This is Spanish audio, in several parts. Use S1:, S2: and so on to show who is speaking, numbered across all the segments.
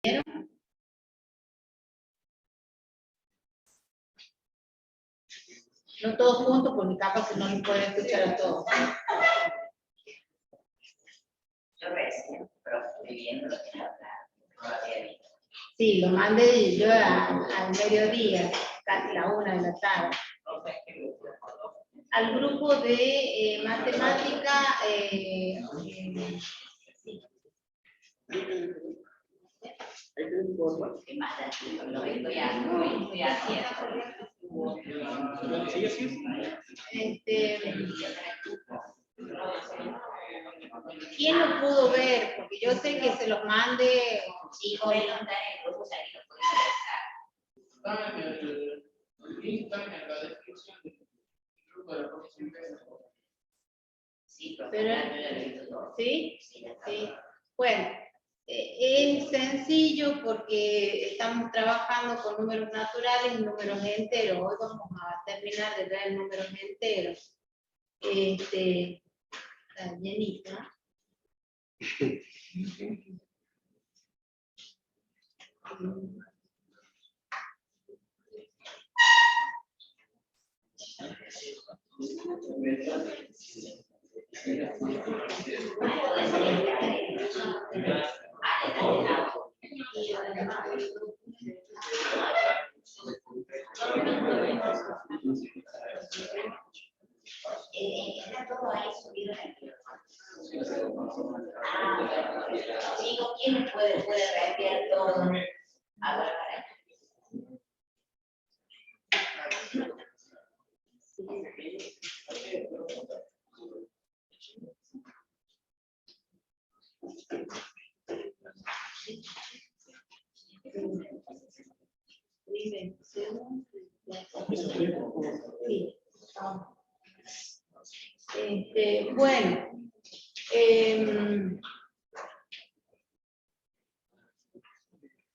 S1: No todos juntos, porque capaz que no nos pueden escuchar a todos.
S2: Yo recién, pero estoy viendo lo que no lo había visto.
S1: Sí, lo mandé yo al mediodía, casi la 1 de la tarde. Al grupo de matemática, sí.
S2: ¿Qué más? Lo estoy haciendo.
S1: ¿Quién lo pudo ver? Porque yo sé que se los mande.
S2: Sí, voy a mandar el grupo, ya que lo pueden ingresar.
S3: Está en la descripción del grupo de la comisión.
S2: Sí, pero
S1: Pero-
S2: yo ya lo he visto todo.
S1: ¿Sí?
S2: Sí, ya está.
S1: Sí. Bueno, es sencillo porque estamos trabajando con números naturales y números enteros. Hoy vamos a terminar de ver números enteros. Está llenita.
S2: Está todo ahí subido en el teléfono. Digo, ¿quién puede reenviar todo? Ahora para
S1: Sí. Bueno,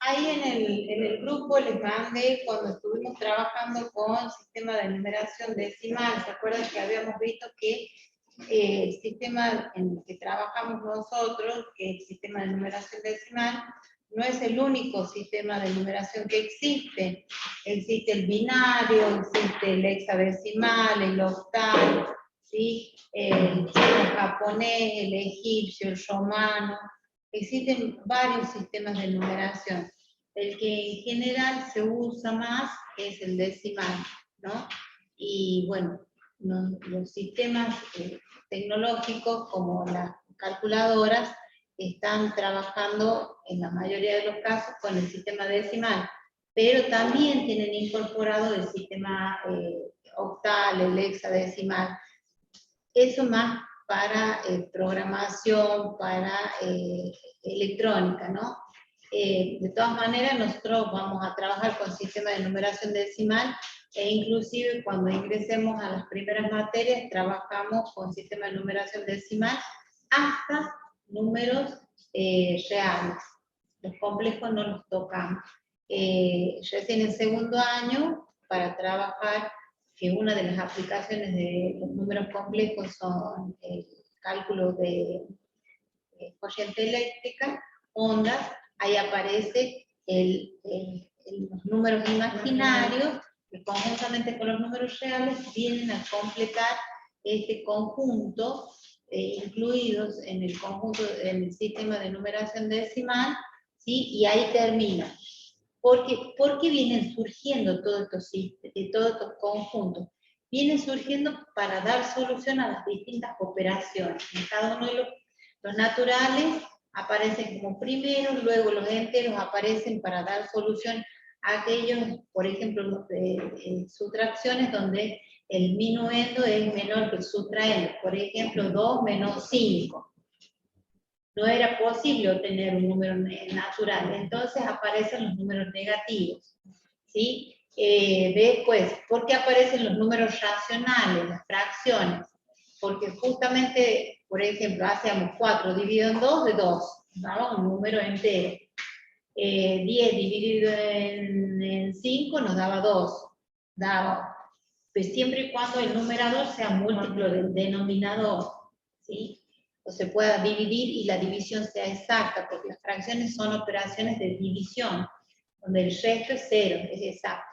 S1: ahí en el grupo les mandé cuando estuvimos trabajando con sistema de numeración decimal. ¿Se acuerdan que habíamos visto que el sistema en el que trabajamos nosotros, que es el sistema de numeración decimal, no es el único sistema de numeración que existe? Existe el binario, existe el hexadecimal, el octal, ¿sí? El chino japonés, el egipcio, el romano. Existen varios sistemas de numeración. El que en general se usa más es el decimal, ¿no? Y bueno, los sistemas tecnológicos como las calculadoras están trabajando en la mayoría de los casos con el sistema decimal, pero también tienen incorporado el sistema octal, el hexadecimal. Eso más para programación, para electrónica, ¿no? De todas maneras, nosotros vamos a trabajar con sistema de numeración decimal e inclusive cuando ingresemos a las primeras materias trabajamos con sistema de numeración decimal hasta números reales. Los complejos no los tocamos. Recién en segundo año, para trabajar, que una de las aplicaciones de los números complejos son el cálculo de corriente eléctrica, ondas, ahí aparece los números imaginarios, que conjuntamente con los números reales vienen a completar este conjunto, incluidos en el conjunto, en el sistema de numeración decimal, ¿sí? Y ahí termina. ¿Por qué vienen surgiendo todos estos conjuntos? Vienen surgiendo para dar solución a las distintas operaciones. En cada uno de los naturales aparecen como primeros, luego los enteros aparecen para dar solución a aquellos, por ejemplo, sustracciones donde el minuendo es menor que el sustraendo. Por ejemplo, 2 menos 5. No era posible obtener un número natural, entonces aparecen los números negativos, ¿sí? Después, ¿por qué aparecen los números racionales, las fracciones? Porque justamente, por ejemplo, hacíamos 4 dividido en 2 de 2, daba un número entero. 10 dividido en 5 nos daba 2, daba, pues siempre y cuando el numerador sea múltiplo del denominador, ¿sí? o se pueda dividir y la división sea exacta, porque las fracciones son operaciones de división, donde el resto es 0, es exacto.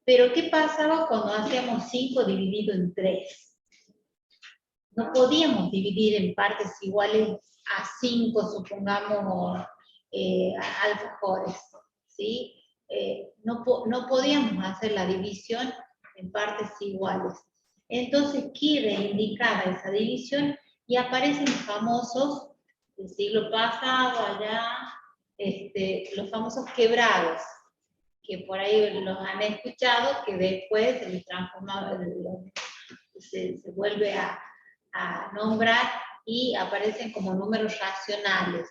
S1: Pero ¿qué pasaba cuando hacíamos 5 dividido en 3? No podíamos dividir en partes iguales a 5, supongamos, alfajores, ¿sí? No podíamos hacer la división en partes iguales. Entonces queda indicada esa división y aparecen los famosos del siglo pasado, allá, los famosos quebrados, que por ahí los han escuchado, que después se vuelve a nombrar y aparecen como números racionales.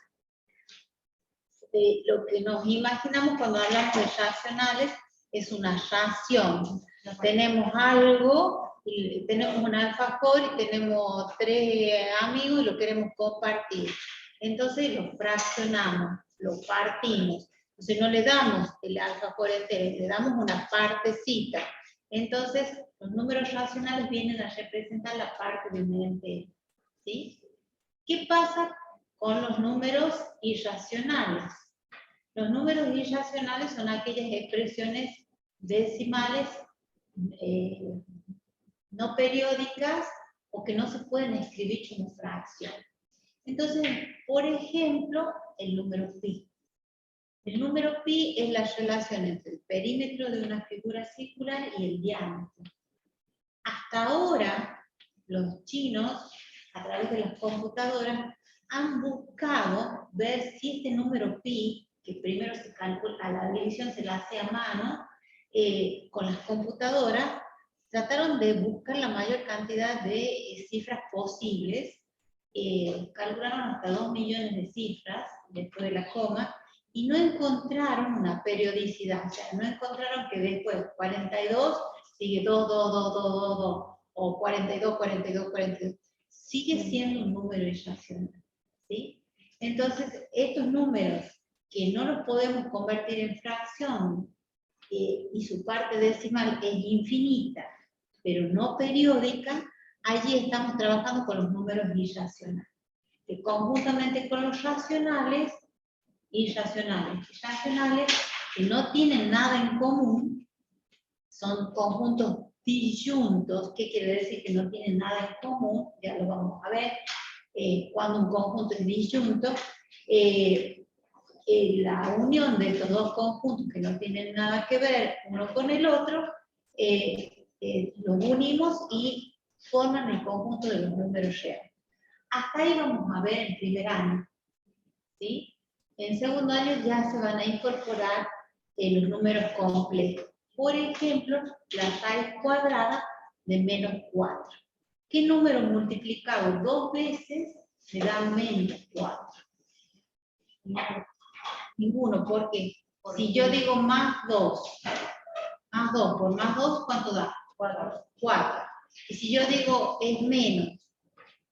S1: Lo que nos imaginamos cuando hablamos de racionales es una ración. Tenemos algo, y tenemos un alfajor y tenemos 3 amigos y lo queremos compartir. Entonces lo fraccionamos, lo partimos. Entonces no le damos el alfajor entero, le damos una partecita. Entonces los números racionales vienen a representar la parte de un entero, ¿sí? ¿Qué pasa con los números irracionales? Los números irracionales son aquellas expresiones decimales no periódicas o que no se pueden escribir como fracción. Entonces, por ejemplo, el número pi. El número pi es la relación entre el perímetro de una figura circular y el diámetro. Hasta ahora, los chinos, a través de las computadoras, han buscado ver si este número pi, que primero se calcula, la división se la hace a mano, con las computadoras, trataron de buscar la mayor cantidad de cifras posibles, calcularon hasta 2 millones de cifras después de la coma, y no encontraron una periodicidad, o sea, no encontraron que después 42 sigue 2, 2, 2, 2, 2, 2, o 42, 42, 42. Sigue siendo un número irracional, ¿sí? Entonces, estos números que no los podemos convertir en fracción y su parte decimal es infinita, pero no periódica, allí estamos trabajando con los números irracionales, que conjuntamente con los racionales, irracionales que no tienen nada en común, son conjuntos disyuntos. ¿Qué quiere decir que no tienen nada en común? Ya lo vamos a ver. Cuando un conjunto es disyunto, la unión de estos dos conjuntos que no tienen nada que ver uno con el otro, los unimos y forman el conjunto de los números reales. Hasta ahí vamos a ver en primer año, ¿sí? En segundo año ya se van a incorporar los números complejos. Por ejemplo, la raíz cuadrada de menos 4. ¿Qué número multiplicado 2 veces me da menos 4? Ninguno, ¿por qué? Si yo digo más 2 por más 2, ¿cuánto da? 4. Y si yo digo es menos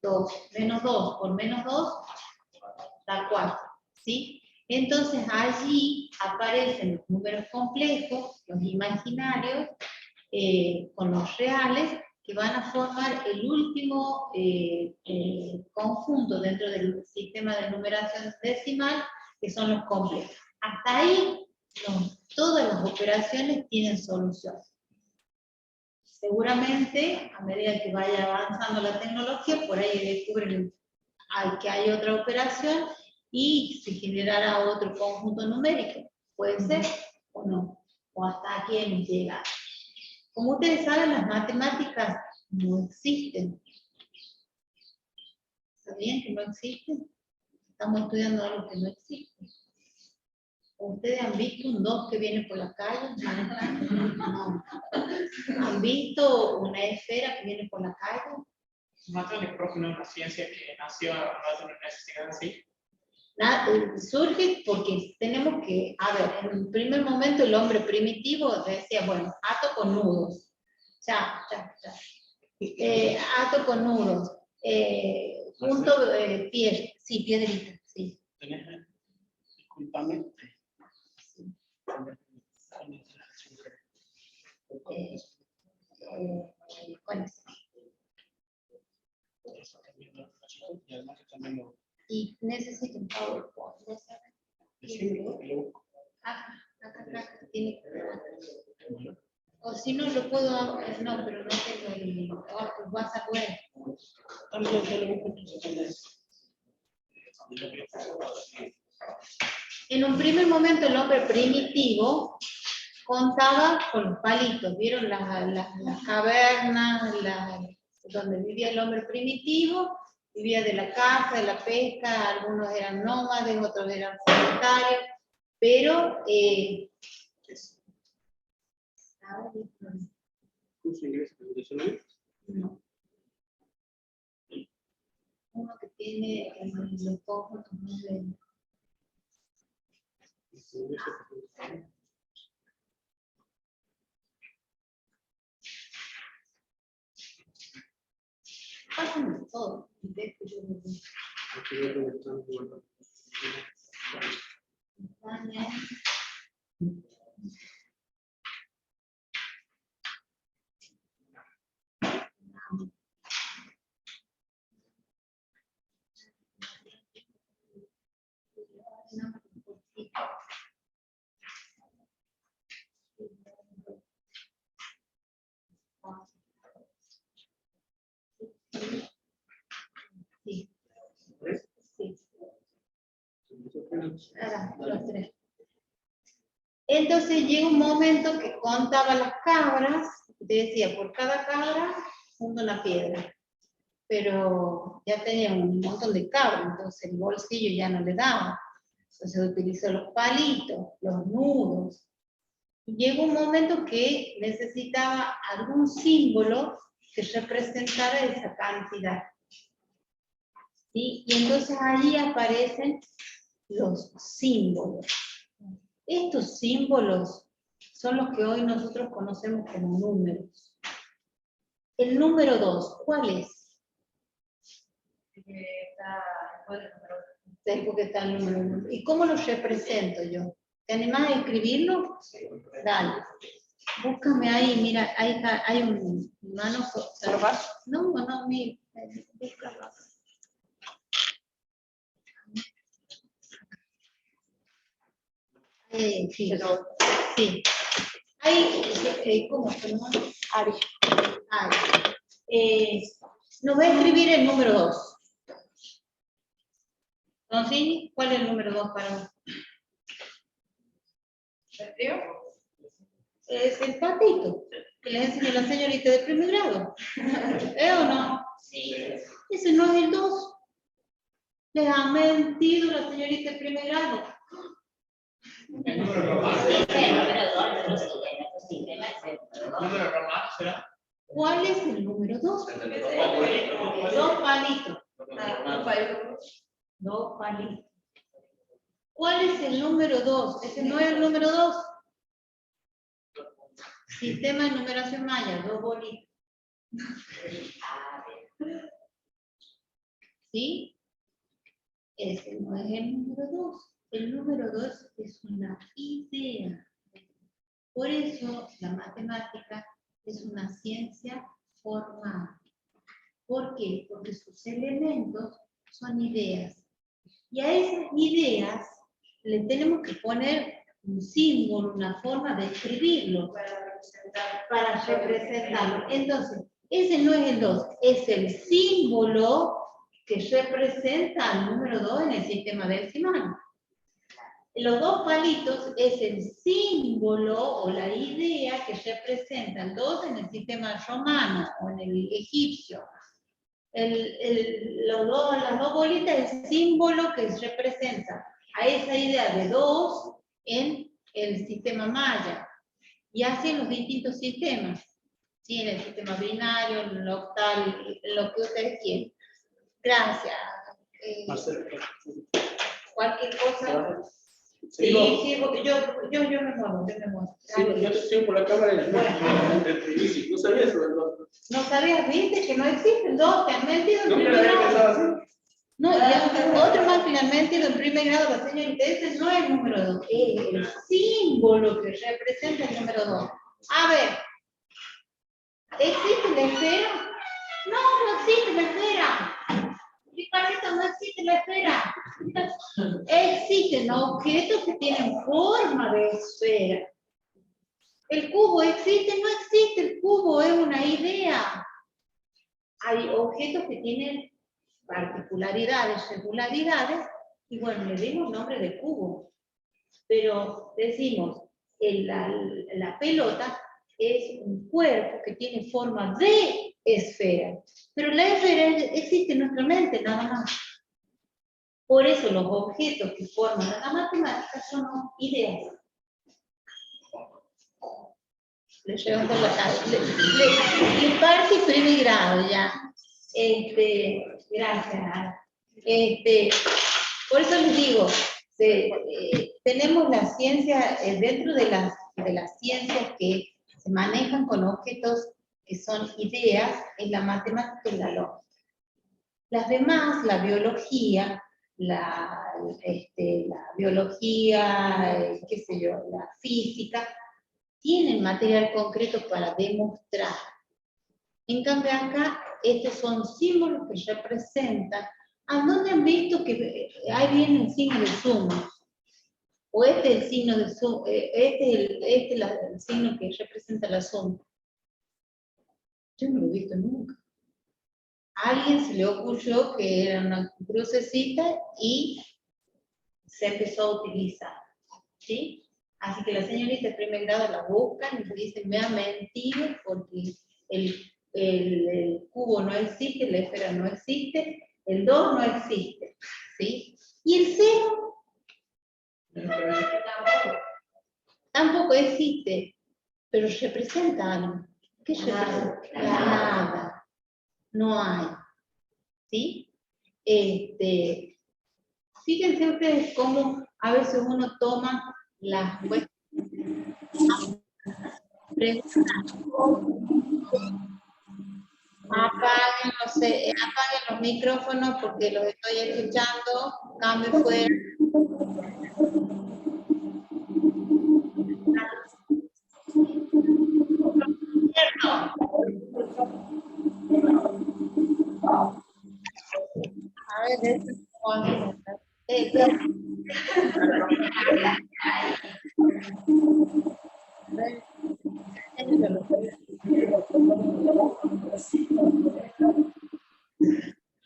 S1: 2, menos 2 por menos 2, da 4, ¿sí? Entonces allí aparecen los números complejos, los imaginarios, con los reales, que van a formar el último conjunto dentro del sistema de numeración decimal, que son los complejos. Hasta ahí, todas las operaciones tienen solución. Seguramente, a medida que vaya avanzando la tecnología, por ahí descubren que hay otra operación y se generará otro conjunto numérico. Puede ser o no, o hasta aquí hemos llegado. Como ustedes saben, las matemáticas no existen. ¿Sabían que no existen? Estamos estudiando algo que no existe. ¿Ustedes han visto un 2 que viene por la calle? No. ¿Han visto una esfera que viene por la calle?
S3: Matemática, profe, no es una ciencia que nació no es una necesidad así.
S1: Surge porque tenemos que, a ver, en un primer momento el hombre primitivo decía, bueno, ato con nudos. Ato con nudos. Junto, piedrita, sí.
S4: Disculpame.
S1: ¿Cuál es? Y necesito un PowerPoint. ¿Ya sabes? Acá, tiene que ver. O si no, lo puedo, no, pero no tengo el WhatsApp web. En un primer momento el hombre primitivo contaba con los palitos. ¿Vieron las cavernas donde vivía el hombre primitivo? Vivía de la caza, de la pesca, algunos eran nómades, otros eran sedentarios, pero no. Uno que tiene los ojos muy bien. Pásenme todo. Sí. Sí. Ahora, los tres. Entonces llega un momento que contaba las cabras, te decía, por cada cabra, una piedra. Pero ya tenía un montón de cabras, entonces el bolsillo ya no le daba. Entonces utilizó los palitos, los nudos. Y llegó un momento que necesitaba algún símbolo que representara esa cantidad. ¿Sí? Y entonces allí aparecen los símbolos. Estos símbolos son los que hoy nosotros conocemos como números. El número 2, ¿cuál es? Porque está el número 1. ¿Y cómo lo represento yo? ¿Te animás a escribirlo? Dale. Búscame ahí, mira, ahí está, hay un manojo. No, mira, búscalo. Sí. Sí. Ahí, ¿cómo se llama? Ari. Nos va a escribir el número 2. Entonces, ¿cuál es el número 2 para vos? Es el patito que les enseñó la señorita de primer grado. ¿O no?
S2: Sí.
S1: Ese no es el 2. Les ha mentido la señorita de primer grado.
S3: El número romano. ¿Número romano será?
S1: ¿Cuál es el número 2? 2 palitos. 2 palitos. ¿Cuál es el número 2? Ese no es el número 2. Sistema de numeración maya, 2 bolitas. ¿Sí? Ese no es el número 2. El número 2 es una idea. Por eso la matemática es una ciencia formal. ¿Por qué? Porque sus elementos son ideas. Y a esas ideas le tenemos que poner un símbolo, una forma de escribirlo para representarlo. Entonces, ese no es el 2, es el símbolo que representa al número 2 en el sistema decimal. Los 2 palitos es el símbolo o la idea que representa el 2 en el sistema romano o en el egipcio. Las 2 bolitas es el símbolo que representa a esa idea de 2 en el sistema maya. Y así en los distintos sistemas. ¿Sí? En el sistema binario, en el octal, lo que ustedes quieran. Gracias. Cualquier cosa. Sí, porque yo me muevo,
S4: Sí, yo te sigo por la cámara y no sabía eso, ¿verdad?
S1: ¿No sabías, viste, que no existe el 2? Te han mentido en
S4: Nunca
S1: primer
S4: lo había
S1: grado.
S4: pensado así.
S1: No, y otro más que le han mentido en primer grado, la señorita, ese no es el número 2, es el símbolo que representa el número 2. A ver, ¿existe la esfera? No existe la esfera. Ricardo, no existe la esfera. Existen objetos que tienen forma de esfera. ¿El cubo existe? No existe, el cubo es una idea. Hay objetos que tienen particularidades, regularidades, y bueno, le dimos nombre de cubo. Pero decimos, la pelota es un cuerpo que tiene forma de esfera. Pero la esfera existe en nuestra mente, nada más. Por eso los objetos que forman la matemática son ideas. Le llevo por la calle. Le parte primer grado ya. Gracias. Por eso les digo, tenemos la ciencia, dentro de las ciencias que se manejan con objetos que son ideas, en la matemática y la lógica. Las demás, la biología, qué sé yo, la física, tienen material concreto para demostrar. En cambio acá, estos son símbolos que representan. ¿A dónde han visto que ahí viene el signo de suma? O este es el signo de suma, este es el signo que representa la suma. Yo no lo he visto nunca. A alguien se le ocurrió que era una crucecita y se empezó a utilizar. ¿Sí? Así que la señorita de primer grado la buscan y le dicen, me ha mentido porque el cubo no existe, la esfera no existe, el 2 no existe. ¿Sí? Y el 0 tampoco existe, pero representa algo. ¿Qué representa? La nada. No hay. ¿Sí? Fíjense ustedes cómo a veces uno toma las apaguen los micrófonos porque los estoy escuchando, cambio fuera. A ver,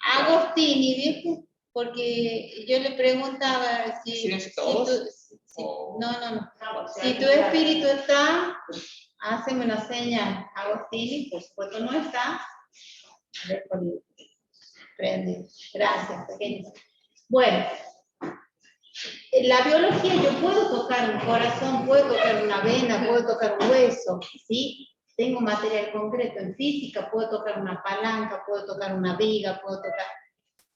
S1: Agostini, ¿viste? Porque yo le preguntaba si si tu espíritu está, háceme una señal. Agostini, por supuesto no está. A ver, prende. Gracias, pequeños. Bueno, en la biología yo puedo tocar un corazón, puedo tocar una vena, puedo tocar un hueso, ¿sí? Tengo material concreto. En física puedo tocar una palanca, puedo tocar una viga, puedo tocar,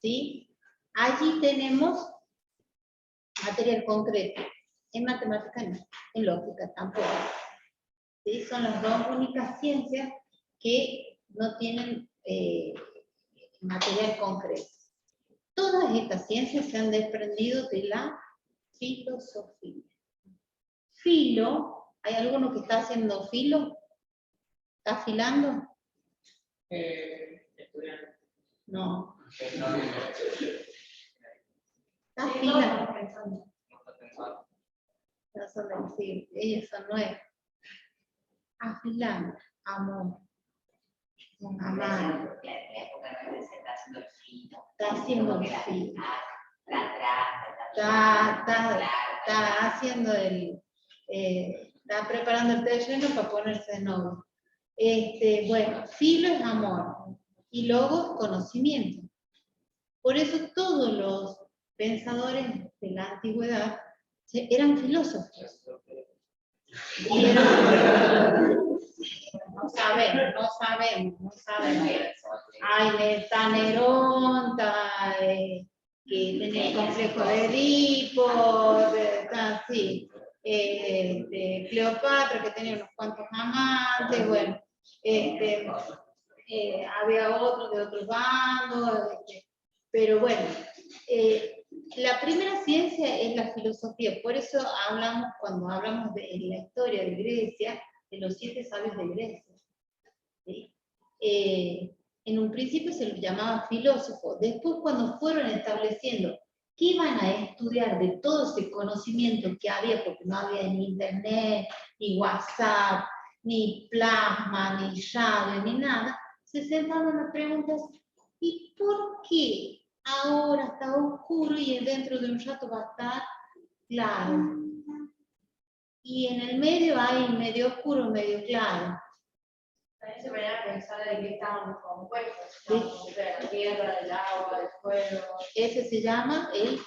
S1: ¿sí? Allí tenemos material concreto. En matemática no, en lógica tampoco. ¿Sí? Son las dos únicas ciencias que no tienen material concreto. Todas estas ciencias se han desprendido de la filosofía. Filo, ¿hay alguno que está haciendo filo? ¿Está afilando? No. Está afilando. No son de decir, ellos son nuevos. Afilando, amor. Amar. Está haciendo el filo. Está haciendo está preparando el terreno para ponerse de novio. Bueno, filo es amor y luego conocimiento. Por eso todos los pensadores de la antigüedad eran filósofos. No sabemos. Ay, está Nerón, que tenía el complejo de Edipo, está así. Cleopatra, que tenía unos cuantos amantes, bueno, había otros de otros bandos, pero bueno, la primera ciencia es la filosofía, por eso hablamos, cuando hablamos de la historia de Grecia, de los 7 sabios de Grecia. ¿Sí? en un principio se los llamaba filósofos, después cuando fueron estableciendo que iban a estudiar de todo ese conocimiento que había, porque no había ni internet, ni WhatsApp, ni plasma, ni llave, ni nada, se sentaban a preguntas, ¿y por qué ahora está oscuro y dentro de un rato va a estar claro? Y en el medio hay medio oscuro, medio claro.
S2: También se ponían a pensar de qué estaban compuestos, de la tierra, del agua, del fuego.
S1: Ese se llama el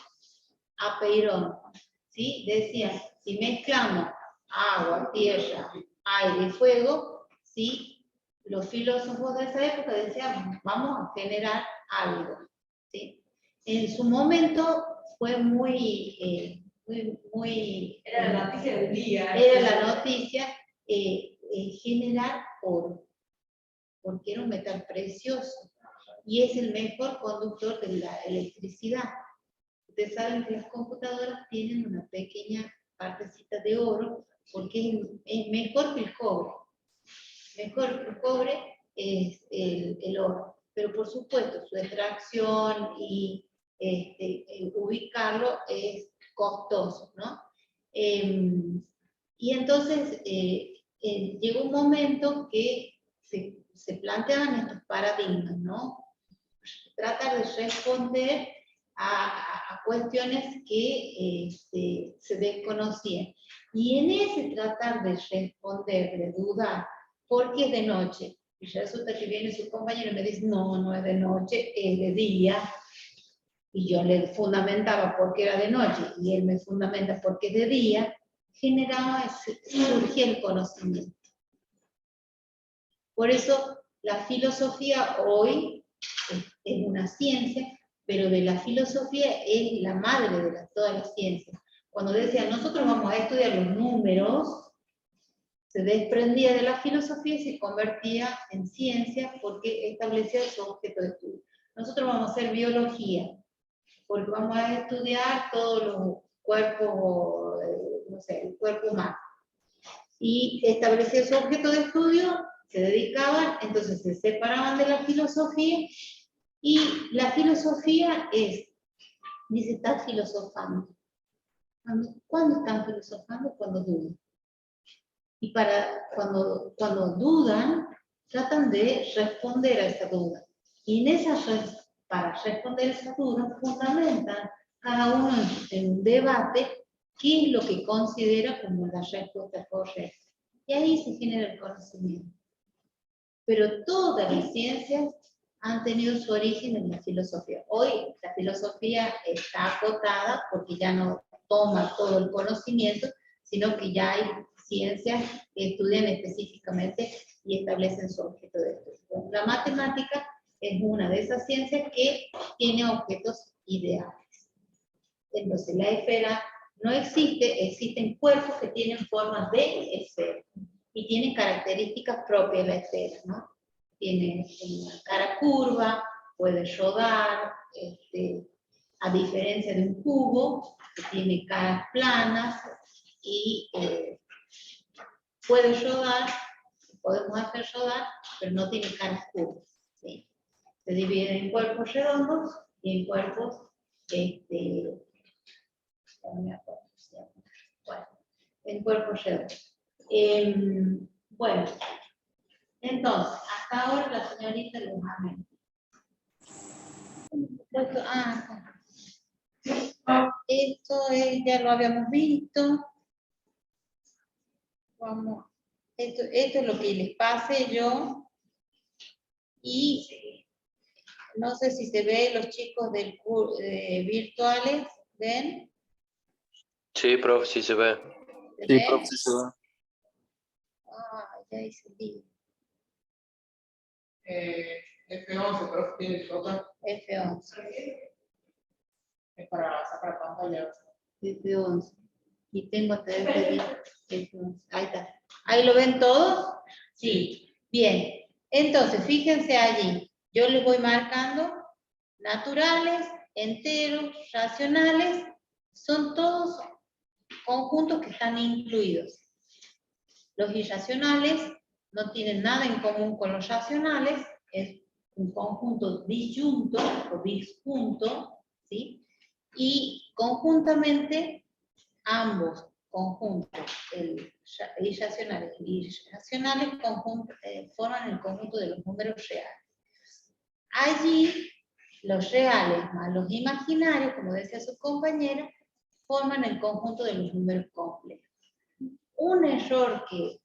S1: apeirón, ¿sí? Decían, si mezclamos agua, tierra, aire y fuego, ¿sí? Los filósofos de esa época decían, vamos a generar algo, ¿sí? En su momento fue muy
S2: Era la noticia del día.
S1: era la noticia generar oro, porque era un metal precioso y es el mejor conductor de la electricidad. Ustedes saben que las computadoras tienen una pequeña partecita de oro porque es mejor que el cobre. Mejor que el cobre es el oro. Pero por supuesto, su extracción y ubicarlo es costoso, ¿no? Y entonces llegó un momento que se planteaban estos paradigmas, ¿no? Tratar de responder a cuestiones que se desconocían. Y en ese tratar de responder, de dudar, ¿por qué es de noche? Y resulta que viene su compañero y me dice, no, no es de noche, es de día. Y yo le fundamentaba por qué era de noche, y él me fundamenta por qué es de día, surgía el conocimiento. Por eso la filosofía hoy es una ciencia, pero de la filosofía es la madre de todas las ciencias. Cuando decía, nosotros vamos a estudiar los números, se desprendía de la filosofía y se convertía en ciencia porque establecía su objeto de estudio. Nosotros vamos a hacer biología, porque vamos a estudiar todos los cuerpos, no sé, el cuerpo humano. Y establecía su objeto de estudio, se dedicaban, entonces se separaban de la filosofía, y la filosofía dice, están filosofando. ¿Cuándo están filosofando? Cuando dudan. Y cuando dudan, tratan de responder a esa duda. Y para responder a esa duda, fundamentan cada uno en un debate qué es lo que considera como la respuesta correcta. Y ahí se genera el conocimiento. Pero todas las ciencias han tenido su origen en la filosofía. Hoy la filosofía está acotada porque ya no toma todo el conocimiento, sino que ya hay ciencias que estudian específicamente y establecen su objeto de estudio. La matemática es una de esas ciencias que tiene objetos ideales. Entonces la esfera no existe, existen cuerpos que tienen formas de esfera y tienen características propias de la esfera, ¿no? Tiene una cara curva, puede rodar, a diferencia de un cubo, que tiene caras planas y puede rodar, podemos hacer rodar, pero no tiene caras curvas, ¿sí? Se divide en cuerpos redondos y en cuerpos, no me acuerdo, bueno, en cuerpos redondos. Bueno, entonces, hasta ahora la señorita los amé. Esto ya lo habíamos visto. Vamos, esto es lo que les pasé yo. Y no sé si se ve los chicos del virtuales, ¿ven?
S5: Sí, profe, sí se ve.
S1: ¿Se ve?
S5: profe, sí se ve.
S1: Ya hice el día.
S3: F11, profe, tiene que tocar.
S1: F11.
S3: Es para sacar pantalla.
S1: F11. Y tengo hasta este día. F11. Ahí está. ¿Ahí lo ven todos? Sí. Bien. Entonces, fíjense allí. Yo les voy marcando naturales, enteros, racionales. Son todos conjuntos que están incluidos. Los irracionales no tienen nada en común con los racionales, es un conjunto disyunto o disjunto, ¿sí? Y conjuntamente ambos conjuntos, el irracionales y irracionales, forman el conjunto de los números reales. Allí, los reales más los imaginarios, como decía su compañera, forman el conjunto de los números complejos. Un error de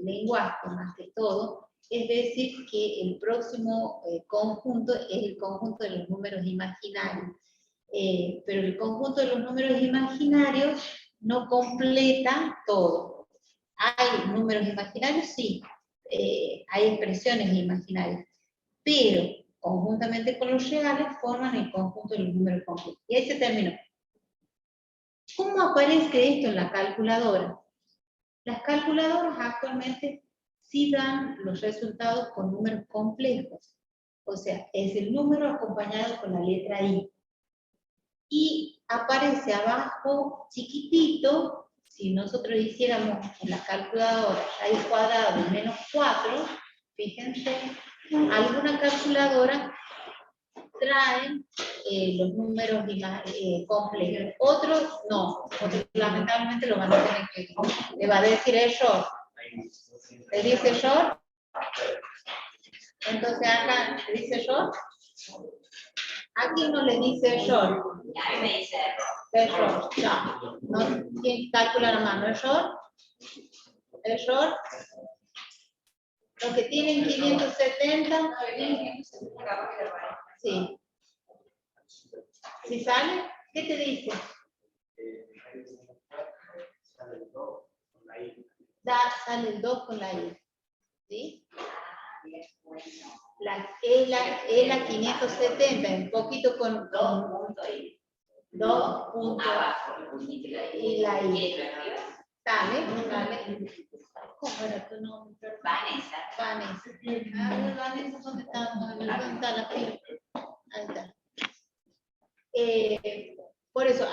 S1: lenguaje, más que todo, es decir que el próximo conjunto es el conjunto de los números imaginarios. Pero el conjunto de los números imaginarios no completa todo. Hay números imaginarios, sí, hay expresiones imaginarias, pero conjuntamente con los reales forman el conjunto de los números complejos. Y ahí se terminó. ¿Cómo aparece esto en la calculadora? Las calculadoras actualmente sí dan los resultados con números complejos. O sea, es el número acompañado con la letra I. Y aparece abajo chiquitito, si nosotros hiciéramos en la calculadora raíz cuadrada de menos 4, fíjense, alguna calculadora traen los números complejos. Otros no, otros lamentablemente lo van a tener que, le va a decir error. ¿Le dice error? Entonces acá le dice error. Aquí no le dice error.
S2: A mí me dice
S1: Error. No. ¿Quién calcula la mano? Error. Error. Los que tienen 570. Sí. ¿Sí sale? ¿Qué te dice? Sale el 2 con la I. ¿Sí? Es la 570, un poquito con 2 puntos y la I. Sale. ¿Cómo era tu nombre?
S2: Vanessa.
S1: Vanessa. A ver, Vanessa, ¿dónde está la fila? Ahí está. Por eso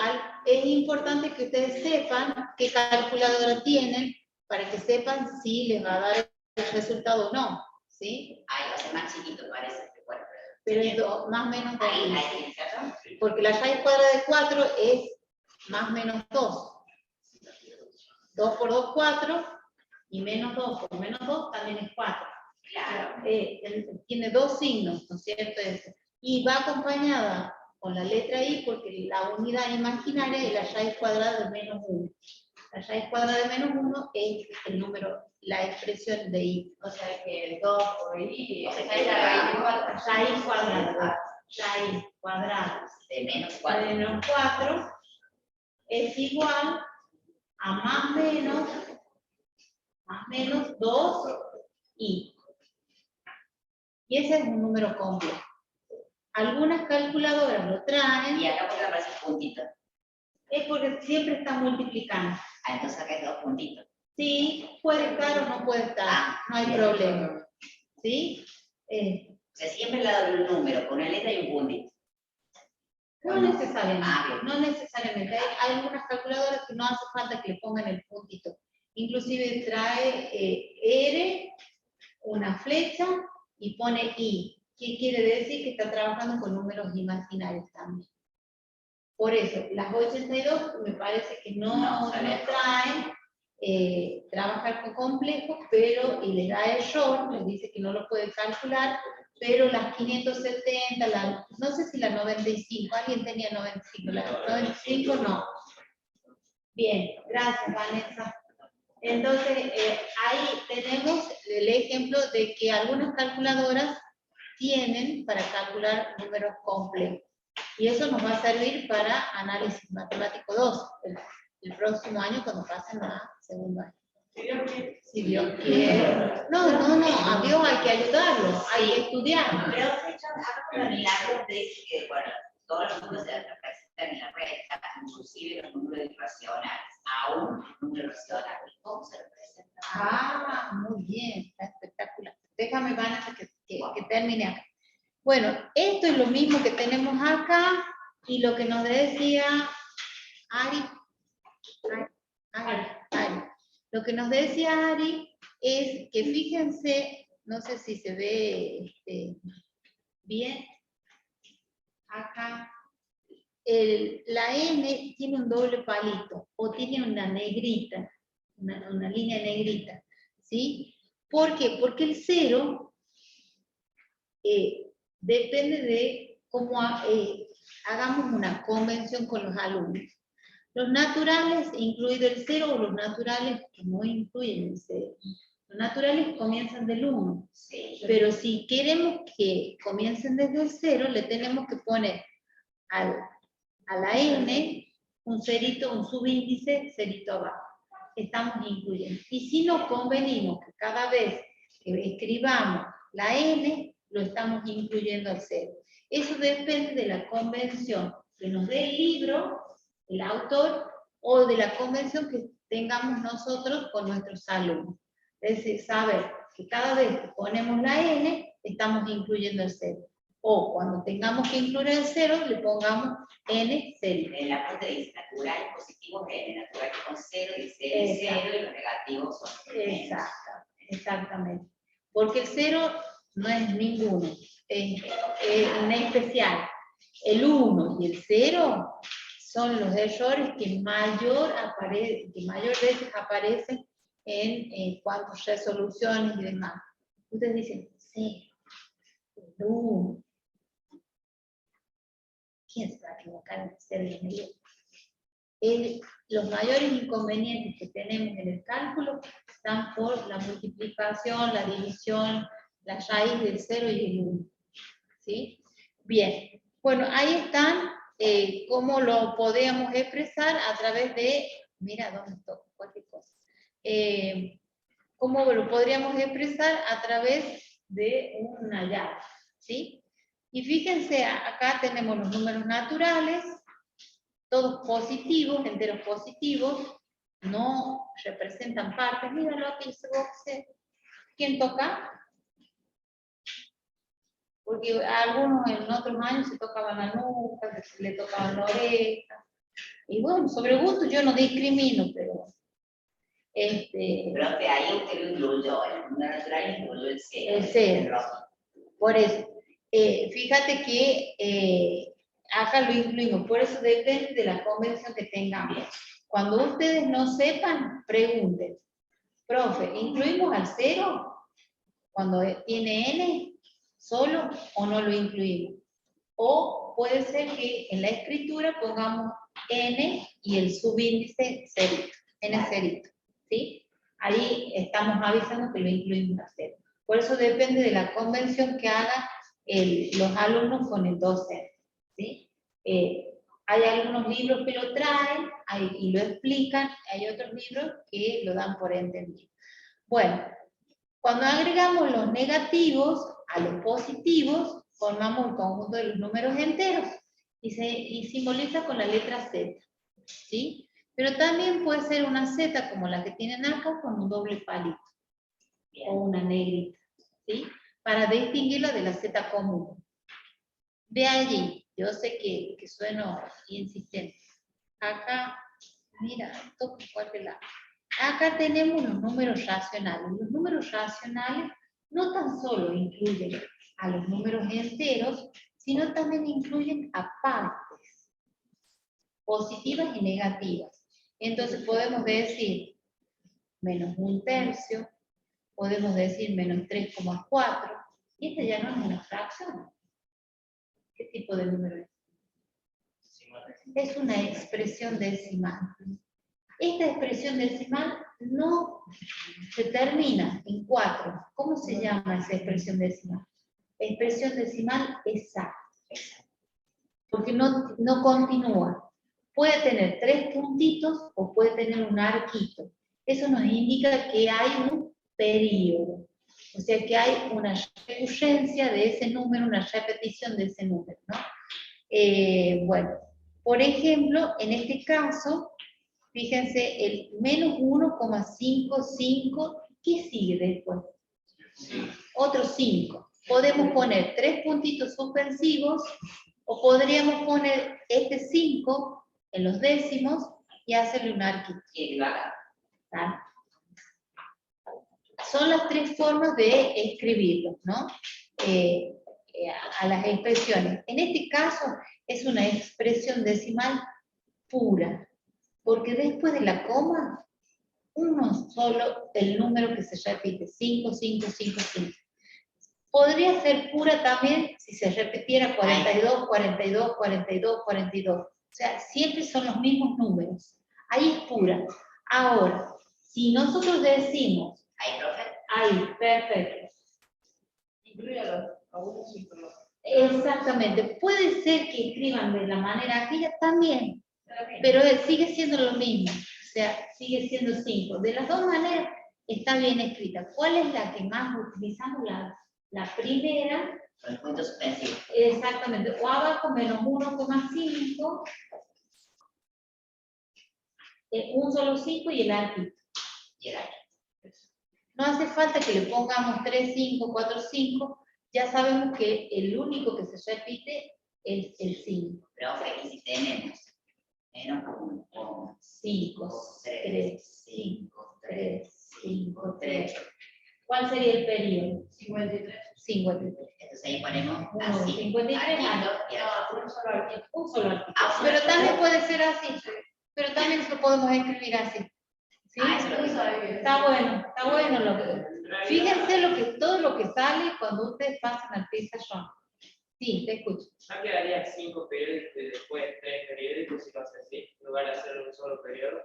S1: es importante que ustedes sepan qué calculadora tienen para que sepan si les va a dar el resultado o no, ¿sí?
S2: Ay, va a ser más chiquito, parece.
S1: Pero es más o menos
S2: Ahí,
S1: de
S2: ahí, ¿cierto?
S1: porque la raíz cuadrada de 4 es más o menos 2. 2 por 2, 4, y menos 2 por menos 2 también es 4.
S2: Claro.
S1: Tiene dos signos, ¿no es cierto? Y va acompañada con la letra I porque la unidad imaginaria es la raíz cuadrada de menos 1. La raíz cuadrada de menos 1 es el número, la expresión de I.
S2: O sea que el 2 por I es
S1: Raíz cuadrada. Raíz cuadrada
S2: de menos 4.
S1: de menos 4 es igual a más menos 2i. Y ese es un número complejo. Algunas calculadoras lo traen.
S2: Y acá porque aparece un puntito.
S1: Es porque siempre está multiplicando.
S2: Ah, entonces acá hay 2 puntitos.
S1: Sí, puede estar o no puede estar, no hay problema. ¿Sí?
S2: O sea, siempre al lado del número, con una letra y un puntito.
S1: No necesariamente.
S2: Ah,
S1: No necesariamente. Hay algunas calculadoras que no hace falta que le pongan el puntito. Inclusive trae R, una flecha y pone I. ¿Qué quiere decir? Que está trabajando con números imaginarios también. Por eso, las 82 me parece que no traen trabajar con complejos, pero, y les da error, les dice que no lo puede calcular, pero las 570, no sé si la 95, alguien tenía 95, la 95 no. Bien, gracias Vanessa. Entonces, ahí tenemos el ejemplo de que algunas calculadoras tienen para calcular números complejos. Y eso nos va a servir para análisis matemático 2, el próximo año cuando pasen a segundo año. Si Dios quiere. No, a Dios hay que ayudarlo, hay que estudiar.
S2: Pero de hecho, acá con el milagro te dice que, bueno, todos los números se representan en la recta, inclusive los números irracionales, aún los números racionales. ¿Cómo se representan?
S1: Ah, muy bien, está espectacular. Déjame, Vanessa, que termine acá. Bueno, esto es lo mismo que tenemos acá y lo que nos decía Ari. Lo que nos decía Ari es que fíjense, no sé si se ve bien, acá, la N tiene un doble palito, o tiene una negrita, una línea negrita, ¿sí? ¿Por qué? Porque el 0 depende de cómo hagamos una convención con los alumnos. Los naturales, incluido el 0, o los naturales que no incluyen el 0. Los naturales comienzan del 1.
S2: Sí.
S1: Pero si queremos que comiencen desde el 0, le tenemos que poner a la N un cerito, un subíndice, cerito abajo. Estamos incluyendo. Y si no convenimos que cada vez que escribamos la N, lo estamos incluyendo al 0. Eso depende de la convención que nos dé el libro, el autor, o de la convención que tengamos nosotros con nuestros alumnos. Es decir, saber que cada vez que ponemos la N, estamos incluyendo el 0. O cuando tengamos que incluir el 0, le pongamos N 0.
S2: En la parte dice naturales positivos, N, naturales con 0, dice 0, y los negativos son menos.
S1: Exactamente. Porque el 0 no es ninguno, es en especial. El 1 y el 0 son los errores que mayor veces aparecen en cuanto a resoluciones y demás. Ustedes dicen, 0, el 1. ¿Quién se va a equivocar en el 0 y en el 1? Los mayores inconvenientes que tenemos en el cálculo están por la multiplicación, la división, la raíz del 0 y el 1. ¿Sí? Bien. Bueno, ahí están cómo lo podemos expresar a través de, mira dónde estoy, cualquier cosa. Cómo lo podríamos expresar a través de una llave. ¿Sí? Y fíjense, acá tenemos los números naturales, todos positivos, enteros positivos, no representan partes. Míralo aquí, ese boxe. ¿Quién toca? Porque a algunos en otros años se tocaban la nuca, se le tocaban la oreja. Y bueno, sobre gusto yo no discrimino, pero...
S2: Profe, ahí usted lo incluyó, el número natural incluyó el 0.
S1: El 0. Por eso, fíjate que acá lo incluimos, por eso depende de la convención que tengamos. Cuando ustedes no sepan, pregunten. Profe, ¿incluimos al 0 cuando tiene N solo o no lo incluimos? O puede ser que en la escritura pongamos N y el subíndice cerito, N cerito, ¿sí? Ahí estamos avisando que lo incluimos al 0. Por eso depende de la convención que hagan los alumnos con el docente, ¿sí? Hay algunos libros que lo traen y lo explican, hay otros libros que lo dan por entendido. Bueno, cuando agregamos los negativos a los positivos, formamos el conjunto de los números enteros y simboliza con la letra Z, ¿sí? Pero también puede ser una Z como la que tienen acá con un doble palito o una negrita, ¿sí? Para distinguirla de la Z común. Ve allí, yo sé que sueno insistente. Acá, mira, toco cualquier lado. Acá tenemos los números racionales. Los números racionales no tan solo incluyen a los números enteros, sino también incluyen a partes, positivas y negativas. Entonces podemos decir menos 1/3, podemos decir menos 3,4, y esta ya no es una fracción. ¿Qué tipo de número es? Es una expresión decimal. Esta expresión decimal no se termina en 4. ¿Cómo se llama esa expresión decimal? Expresión decimal exacta. Porque no continúa. Puede tener 3 puntitos o puede tener un arquito. Eso nos indica que hay un periodo. O sea que hay una recurrencia de ese número, una repetición de ese número, ¿no? Bueno, por ejemplo, en este caso, fíjense, el menos 1,55, ¿qué sigue después? Otro 5. Podemos poner 3 puntitos suspensivos o podríamos poner este 5 en los décimos y hacerle un arquito.
S2: ¿Quién lo haga?
S1: ¿Tá? son las tres formas de escribirlo, ¿no? A las expresiones. En este caso es una expresión decimal pura, porque después de la coma, uno solo, el número que se repite, 5, 5, 5, 5. Podría ser pura también si se repitiera 42, 42, 42, 42. O sea, siempre son los mismos números. Ahí es pura. Ahora, si nosotros decimos...
S2: Ahí, profe.
S1: Ahí, perfecto.
S3: Incluye a uno sin problema.
S1: Exactamente. Puede ser que escriban de la manera aquella también, pero sigue siendo lo mismo. O sea, sigue siendo 5. De las dos maneras está bien escrita. ¿Cuál es la que más utilizamos? La primera.
S2: Con el punto suspensivo.
S1: Exactamente. O abajo menos 1,5. Un solo 5 y el arquito.
S2: Y el arquito.
S1: No hace falta que le pongamos 3, 5, 4, 5. Ya sabemos que el único que se repite es el 5.
S2: Profe, y si tenemos menos 1,
S1: 5,
S2: 3, 5,
S1: 3, 5, 3. ¿Cuál sería el periodo?
S3: 53.
S1: 53.
S2: Entonces ahí ponemos
S1: 1,
S2: así.
S1: 53
S2: arquito
S1: más.
S2: y arquito.
S1: Un solo arquito. Un solo arquito.
S2: Ah,
S1: Pero
S2: solo
S1: también
S2: arquito.
S1: puede ser así. Pero también lo podemos escribir así. ¿Sí?
S2: Ah, eso lo que sabe.
S1: Está bueno lo que... Fíjense todo lo que sale cuando ustedes pasan al pizarrón. Sí, te escucho.
S6: ¿No quedaría 5 periódicos y después 3 periódicos si lo hace así, en lugar de hacer un solo periodo?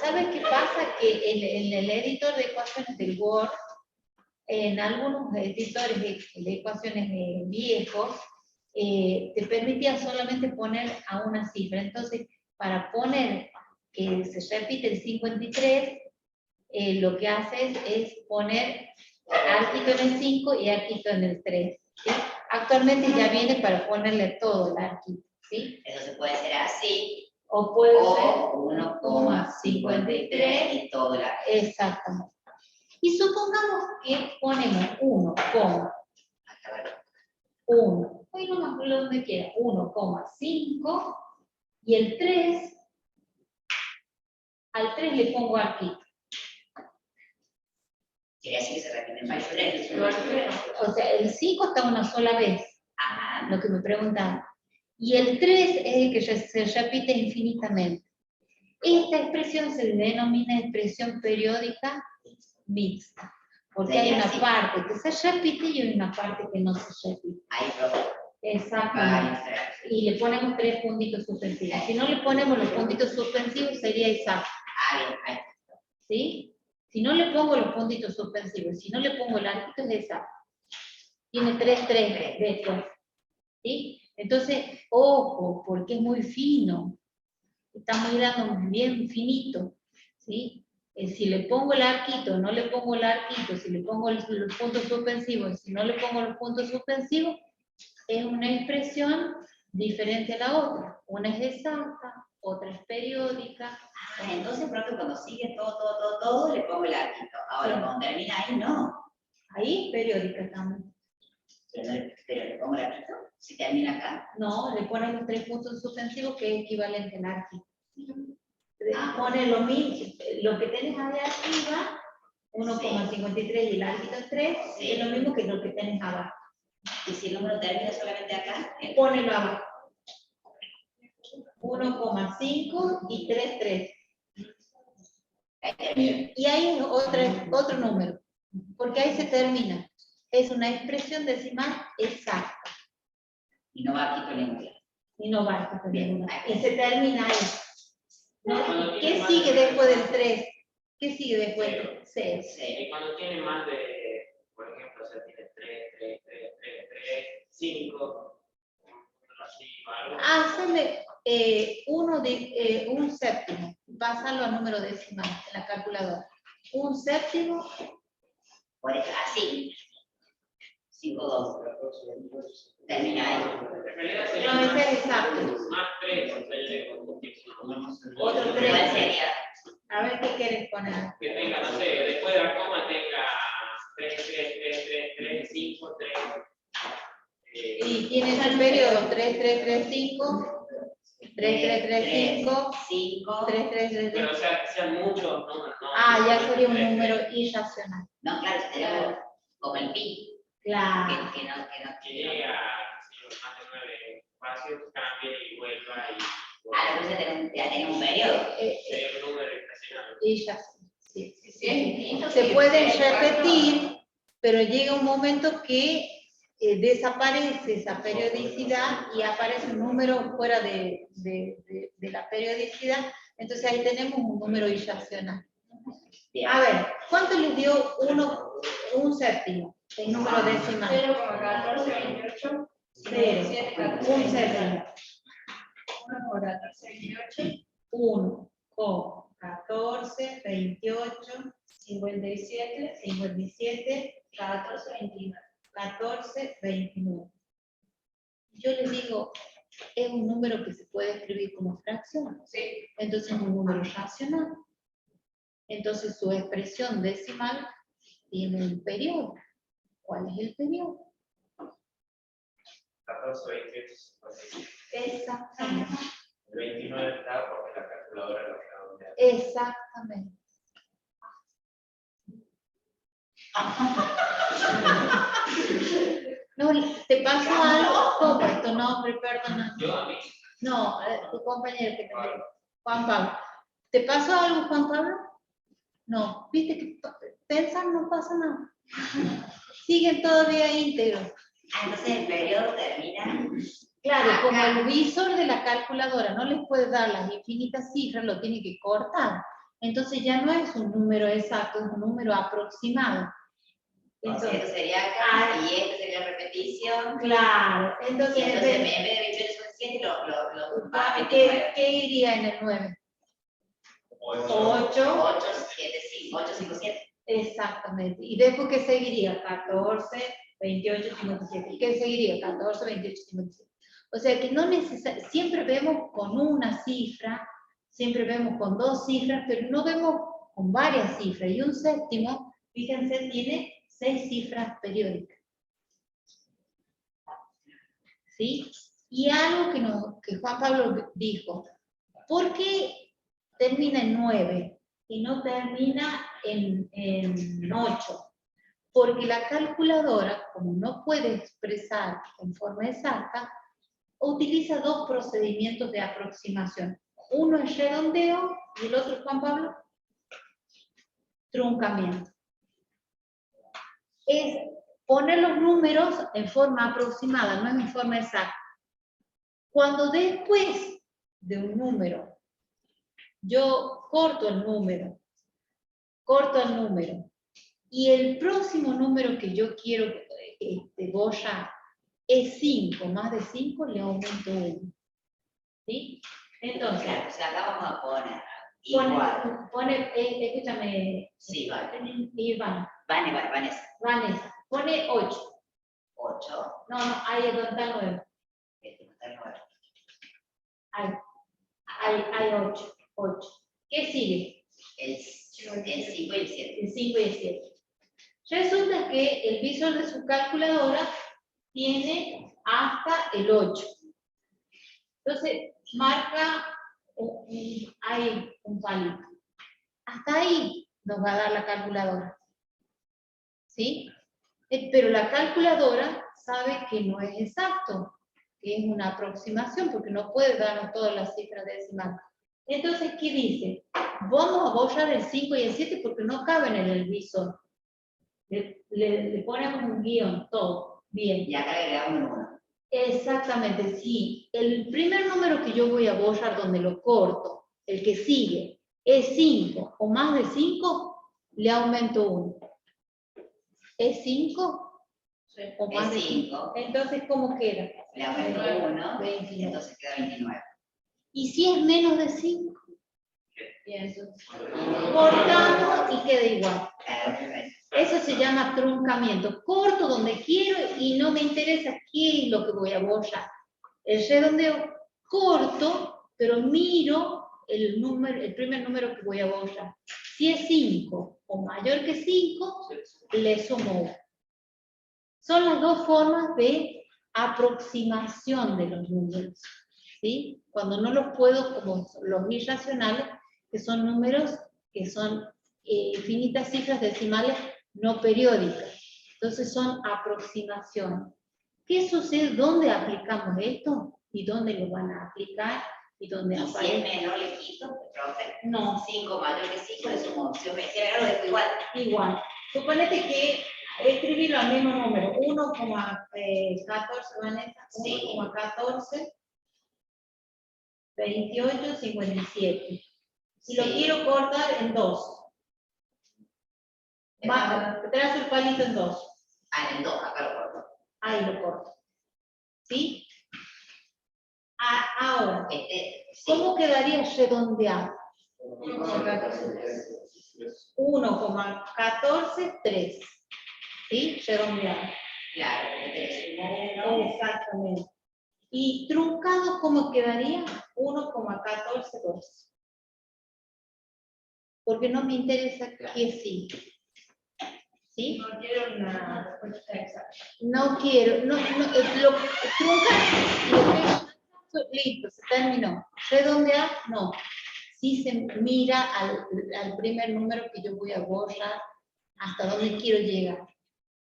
S1: ¿Sabes qué pasa? Que en el editor de ecuaciones del Word, en algunos editores de ecuaciones viejos, te permitían solamente poner a una cifra. Entonces, para poner que se repite el 53, lo que haces es poner arquito en el 5 y arquito en el 3. ¿Sí? Actualmente ya viene para ponerle todo el arquito. ¿Sí?
S2: Entonces puede ser así.
S1: O puede ser
S2: O 1,53 y todo el arquito.
S1: exactamente. Y supongamos que ponemos 1,
S2: Hasta ver.
S1: 1, hoy no me acuerdo donde quiera, 1,5 y el 3, al 3 le pongo arquito.
S2: Quiere decir que se repiten varios 3.
S1: O sea, el 5 está una sola vez,
S2: Ajá.
S1: lo que me preguntan. Y el 3 es el que se repite infinitamente. Esta expresión se denomina expresión periódica mixta, porque hay una parte que se repite y hay una parte que no se repite.
S2: Ahí, profe.
S1: Exactamente. Y le ponemos 3 puntitos suspensivos. Si no le ponemos los puntitos suspensivos sería exacto.
S2: Ah, bien, ahí.
S1: ¿Sí? Si no le pongo los puntitos suspensivos, si no le pongo el arquito es exacto. Tiene 3 después. ¿Sí? Entonces, ojo, porque es muy fino. Estamos dando bien finito. ¿Sí? Si le pongo el arquito, no le pongo el arquito, si le pongo los puntos suspensivos, si no le pongo los puntos suspensivos, es una expresión diferente a la otra. Una es exacta, otra es periódica.
S2: Ah, entonces, profe, cuando sigue todo, le pongo el arquito. Ahora,
S1: Sí.
S2: cuando termina ahí, no.
S1: Ahí, periódica también.
S2: Pero le pongo el arquito. Si termina acá.
S1: No, le ponen los 3 puntos suspensivos que es equivalente al arquito.
S2: Ah.
S1: Pone lo mismo, lo que tenés ahí arriba, 1,53 y el arquito 3,
S2: Sí.
S1: es lo mismo que lo que tenés abajo.
S2: Y si el número termina solamente acá,
S1: Ponelo abajo. 1,5 y 3.
S2: ahí termina.
S1: Y hay otro número, porque ahí se termina. Es una expresión decimal exacta.
S2: Y no va aquí con ningún.
S1: Y no va a
S2: Bien,
S1: ninguna.
S2: ahí.
S1: Y se termina ahí. ¿No?
S6: Cuando
S1: ¿Qué
S6: tiene más
S1: sigue
S6: de-
S1: después del 3? ¿Qué sigue después
S6: Cero.
S1: del 0?
S2: Sí.
S6: Y cuando tiene más de, por ejemplo, se tiene 3, 5, así, algo.
S1: Hazle un séptimo. Pásalo a número decimal en la calculadora. Un séptimo.
S2: Por eso, así. 5, 2. Termina ahí.
S6: En realidad
S1: No,
S6: sería
S1: ese es exacto.
S6: más 3,
S1: Otro
S2: ¿Cuál
S1: 3.
S2: sería?
S1: A ver qué quieres poner.
S6: que tenga, no sé, después de la coma tenga 3, 5, 3.
S1: Y tienes el periodo 3, 3, 3, 5. 3335,
S2: 5.
S1: 3333.
S6: Pero o sea, que sean muchos números, ¿no?
S1: Ah, ya sería un número irracional.
S2: No, claro, tenemos como el pi,
S1: Claro.
S2: que no.
S6: Que llegue a sí, más de 9 espacios, cambie y vuelva y.
S2: Ah, entonces ya tenemos un periodo.
S6: Sería un número impresionante.
S1: Irracional. Sí.
S2: Sí,
S1: Se pueden repetir, pero llega un momento que desaparece esa periodicidad y aparece un número fuera de la periodicidad, entonces ahí tenemos un número irracional. A ver, ¿cuánto les dio un séptimo? El número decimal.
S7: 0,1428.
S1: 0, un séptimo.
S7: 1,1428.
S1: 1, 14, 28,
S7: 57.
S1: 57,
S7: 1429.
S1: 14, 29. Yo les digo, es un número que se puede escribir como fracción.
S7: Sí.
S1: Entonces es un número racional. Entonces su expresión decimal tiene un periodo. ¿Cuál es el periodo?
S6: 14, 28, 57.
S1: Exactamente.
S6: El 29 está porque la calculadora lo redondea.
S1: Exactamente. No, ¿te pasó algo? ¿Cómo es tu nombre? Perdona.
S6: Yo a mí.
S1: No, tu compañero que te Juan Pablo. ¿Te pasó algo, Juan Pablo? No, viste que pensan no pasa nada. Siguen todavía íntegros.
S2: Entonces el periodo termina.
S1: Claro, como el visor de la calculadora no les puede dar las infinitas cifras, lo tiene que cortar. Entonces ya no es un número exacto, es un número aproximado.
S2: Entonces,
S1: Entonces,
S2: esto sería acá y esto sería repetición.
S1: claro,
S2: Y
S1: entonces,
S2: entonces en vez de 28 son 7, lo va a 29.
S1: ¿qué iría en el 9?
S2: 8, 7, 5, 8, 5, 7.
S1: Exactamente. ¿Y después qué seguiría? 14, 28, 57. ¿Y qué seguiría? 14, 28, 57. O sea que no siempre vemos con una cifra, siempre vemos con dos cifras, pero no vemos con varias cifras. Y un séptimo, fíjense, tiene 6 cifras periódicas. ¿Sí? Y algo que Juan Pablo dijo, ¿por qué termina en 9 y no termina en 8? Porque la calculadora, como no puede expresar en forma exacta, utiliza dos procedimientos de aproximación. Uno es redondeo y el otro, Juan Pablo, truncamiento. Es poner los números en forma aproximada, no en forma exacta. Cuando después de un número, yo corto el número, y el próximo número que yo quiero borrar es 5, más de 5 le aumento 1. ¿Sí? Entonces,
S2: Claro, o sea, acá vamos a poner igual.
S1: escúchame,
S2: Sí, vale.
S1: Iván,
S2: Vanessa.
S1: Vanessa, pone 8.
S2: 8.
S1: No, ahí es donde está 9.
S2: Este no está el 9.
S1: Hay 8. ¿Qué sigue?
S2: El 5 y el 7.
S1: El 5 y el 7. Resulta que el visor de su calculadora tiene hasta el 8. Entonces, marca ahí un palito. Hasta ahí nos va a dar la calculadora. ¿Sí? Pero la calculadora sabe que no es exacto, que es una aproximación, porque no puede darnos todas las cifras decimales. Entonces, ¿qué dice? Vamos a borrar el 5 y el 7 porque no caben en el visor. Le ponemos un guión, todo. Bien.
S2: Y acá le agregamos un 1.
S1: Exactamente, sí. El primer número que yo voy a borrar donde lo corto, el que sigue, es 5 o más de 5, le aumento 1. ¿Es 5?
S7: Sí.
S1: ¿O más de 5? Entonces, ¿cómo queda?
S2: Le aumento 1,
S1: 29.
S2: entonces queda 29.
S1: ¿Y si es menos de 5?
S7: Bien.
S1: Cortamos y queda igual.
S2: Claro, perfecto.
S1: Eso se llama truncamiento. Corto donde quiero y no me interesa qué es lo que voy a borrar. El redondeo corto, pero miro el primer número que voy a borrar. Si es 5 o mayor que 5, le sumo 1. Son las dos formas de aproximación de los números. ¿sí? Cuando no los puedo, como los irracionales, que son números que son infinitas cifras decimales no periódicas. Entonces son aproximaciones. ¿Qué sucede? ¿Dónde aplicamos esto? ¿Y dónde lo van a aplicar? ¿Y dónde
S2: Y si es
S1: aparece?
S2: menor le quito, profe.
S1: No.
S2: 5 mayor que 5 le sumo. Si es menor lo dejo igual.
S1: Igual. Suponete que escribir los mismos números. 1,14, Vanessa.
S2: Sí.
S1: 1,14. 28, 57. Y lo
S2: Sí.
S1: quiero cortar en 2. Trazo el palito en 2.
S2: Ah, en el 2, acá lo corto.
S1: Ahí lo corto. ¿Sí? Ahora,
S2: Sí.
S1: ¿cómo quedaría redondeado? 1,143. ¿Sí? Redondeado.
S2: Claro, porque te sumo 1.
S1: Exactamente. ¿Y truncado cómo quedaría? 1,142. Porque no me interesa que sí. ¿Sí?
S7: No quiero una respuesta exacta.
S1: No quiero, lo truncar, listo, se terminó. Redondear, no. Si se mira al primer número que yo voy a borrar hasta donde quiero llegar.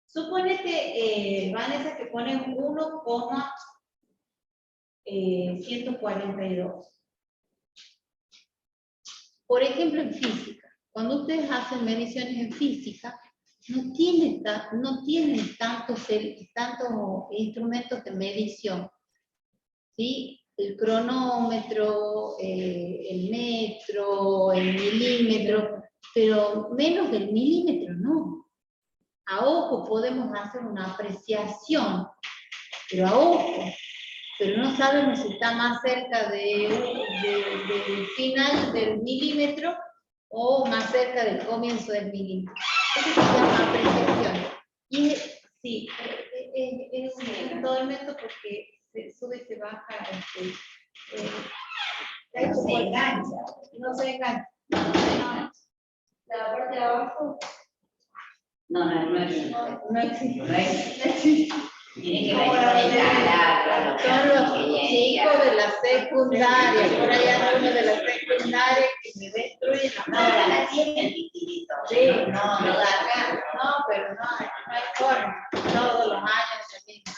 S1: Suponete, Vanessa, que ponen 1,142. Por ejemplo, en física, cuando ustedes hacen mediciones en física, no tienen tantos instrumentos de medición, ¿sí? El cronómetro, el metro, el milímetro, pero menos del milímetro, no. A ojo podemos hacer una apreciación, pero a ojo. Pero no sabemos si está más cerca del final del milímetro o más cerca del comienzo del milímetro. Eso se llama apreciación. Y sí, es un tormento porque se sube y se baja.
S2: No se engancha.
S1: No se engancha.
S7: La parte de abajo.
S2: No existe.
S1: No existe.
S2: No existe. Tiene que ver con el taladro,
S1: Son los chicos de la secundaria, por ahí hay uno de la secundaria que me destruye.
S2: No, acá tiene el titulito.
S1: Sí, no da acá. No, pero no hay forma. Todos los años es el mismo.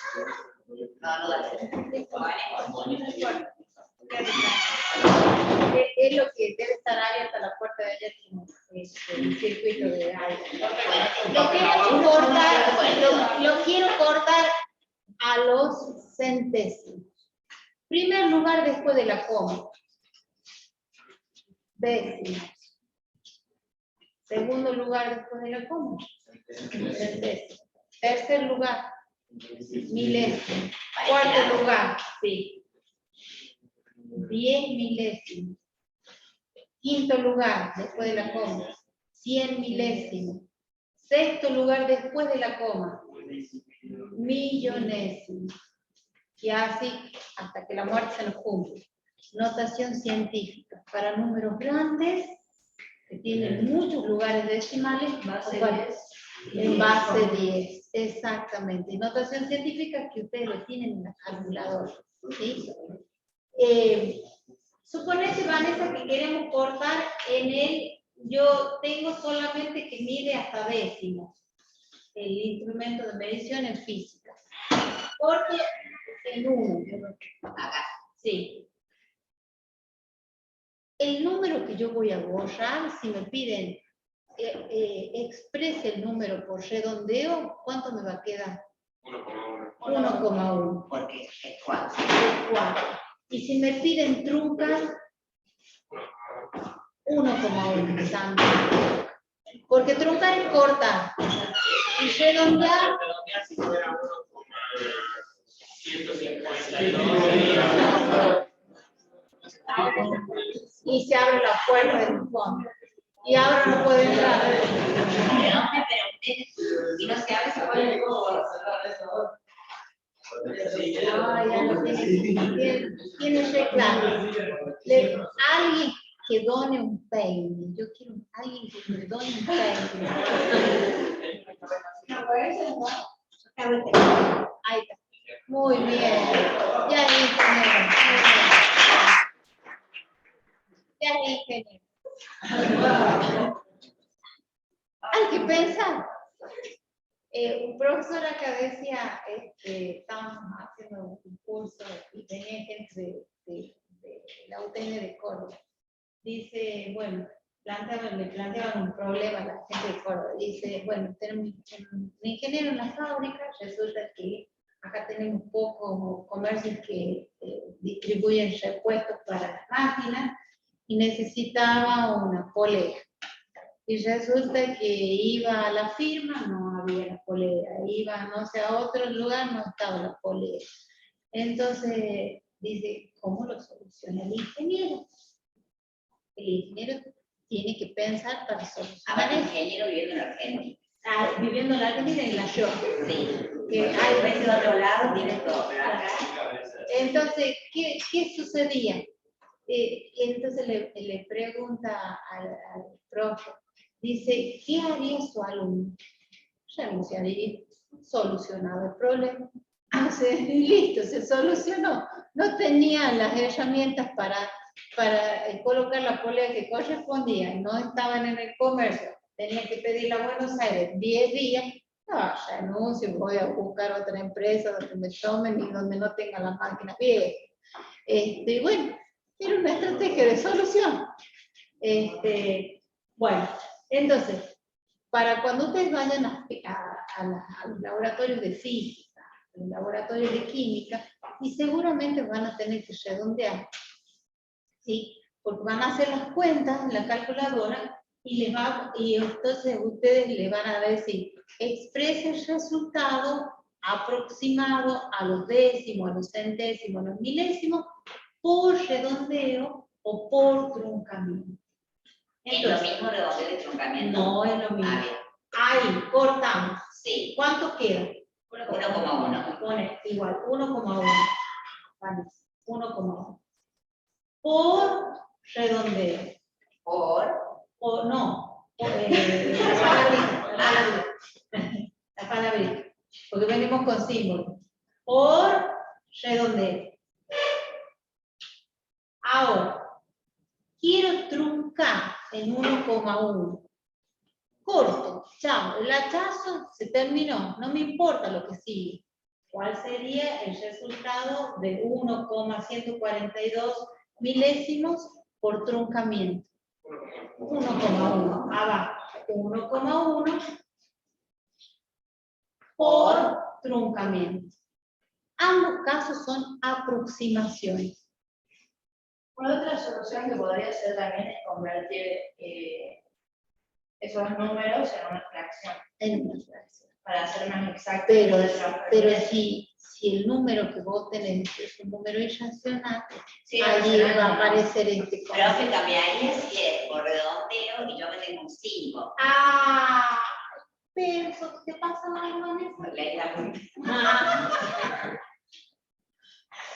S2: No da.
S1: Es lo que debe estar abierta la puerta de allá, como el circuito de aire. Lo quiero cortar a los centésimos. Primer lugar después de la coma. Décimos. Segundo lugar después de la coma. Centésimo. Tercer lugar. Milésimo. Cuarto lugar. Sí. 10 milésimos. Quinto lugar después de la coma. 100 milésimos. Sexto lugar después de la coma. Millonésimo. Y así hasta que la muerte se nos cumple. Notación científica. Para números grandes, que tienen muchos lugares decimales, en base 10. Exactamente. Notación científica que ustedes lo tienen en la calculadora. ¿Sí? Suponete, Vanessa, que queremos cortar yo tengo solamente que mide hasta décimos. El instrumento de medición en física. Corto en 1.
S2: Acá.
S1: Sí. El número que yo voy a borrar, si me piden exprese el número por redondeo, ¿cuánto me va a quedar? 1,1.
S2: Porque es 4.
S1: 4. Y si me piden truncar, 1,1 también. Porque truncar es cortar. Y redondear.
S4: Si fuera 150.
S1: Y se abre la puerta del fondo. Y ahora no puede entrar.
S2: Pero ustedes, si no se abre, se puede
S1: Ah, ya no tiene reclamo. Alguien que done un peine. Yo quiero alguien que me done un peine. Ahí está. Muy bien. Ya ahí tenemos. Ella es ingeniera. Hay que pensar. Un profesor acá decía, estábamos haciendo un curso y venía gente de la UTN de Córdoba. Dice, bueno, me planteaban un problema a la gente de Córdoba. Dice, bueno, tenemos un ingeniero en la fábrica, resulta que acá tenemos pocos comercios que distribuyen repuestos para las máquinas y necesitaba una polea. Y resulta que iba a la firma, no había la polea. Iba, no sé, a otro lugar, no estaba la polea. Entonces, dice, ¿cómo lo soluciona el ingeniero? El ingeniero tiene que pensar para solucionar.
S2: Ahora el ingeniero viviendo en Argentina.
S1: Viviendo en la Argentina y en la yo.
S2: Sí.
S1: Que
S2: Hay veces de otro lado, tienes todo, pero acá.
S1: Entonces, ¿qué sucedía? Entonces le pregunta al profe, dice, ¿qué haría su alumno? Renunciaría, solucionado el problema. Y listo, se solucionó. No tenía las herramientas para colocar la polea que correspondía, no estaban en el comercio, tenía que pedirla a Buenos Aires 10 días. No, renuncio, voy a buscar otra empresa donde me tomen y donde no tenga las máquinas viejas. Y bueno, era una estrategia de solución. Bueno, entonces, para cuando ustedes vayan a los laboratorios de física, a los laboratorios de química, y seguramente van a tener que redondear, ¿sí? Porque van a hacer las cuentas en la calculadora y entonces ustedes le van a decir, expresa el resultado aproximado a los décimos, a los centésimos, a los milésimos, por redondeo o por truncamiento.
S2: ¿Es lo mismo redondeo y truncamiento?
S1: No es lo mismo.
S2: Ah, bien.
S1: Ahí, cortamos.
S2: Sí.
S1: ¿Cuánto queda?
S2: 1,1.
S1: Pone igual, 1,1. Vale, 1,1. Por redondeo. O no. La palabrita. Porque venimos con símbolos. Por redondeo. Ahora, quiero truncar en 1,1. Corto, chao, el hachazo se terminó, no me importa lo que sigue. ¿Cuál sería el resultado de 1,142 milésimos por truncamiento? 1,1, abajo, 1,1 por truncamiento. Ambos casos son aproximaciones.
S7: Una otra solución que podría ser también es convertir esos números en una fracción,
S1: En una fracción.
S7: para hacer más exacto.
S1: Pero si el número que vos tenés es un número irracional,
S7: sí,
S1: allí va a aparecer este
S2: Pero
S1: concepto.
S2: que cambiaría si es por redondeo y yo que tengo un 5.
S1: Ah, pero ¿te pasa algo, Vanessa?
S2: Porque ahí la punta.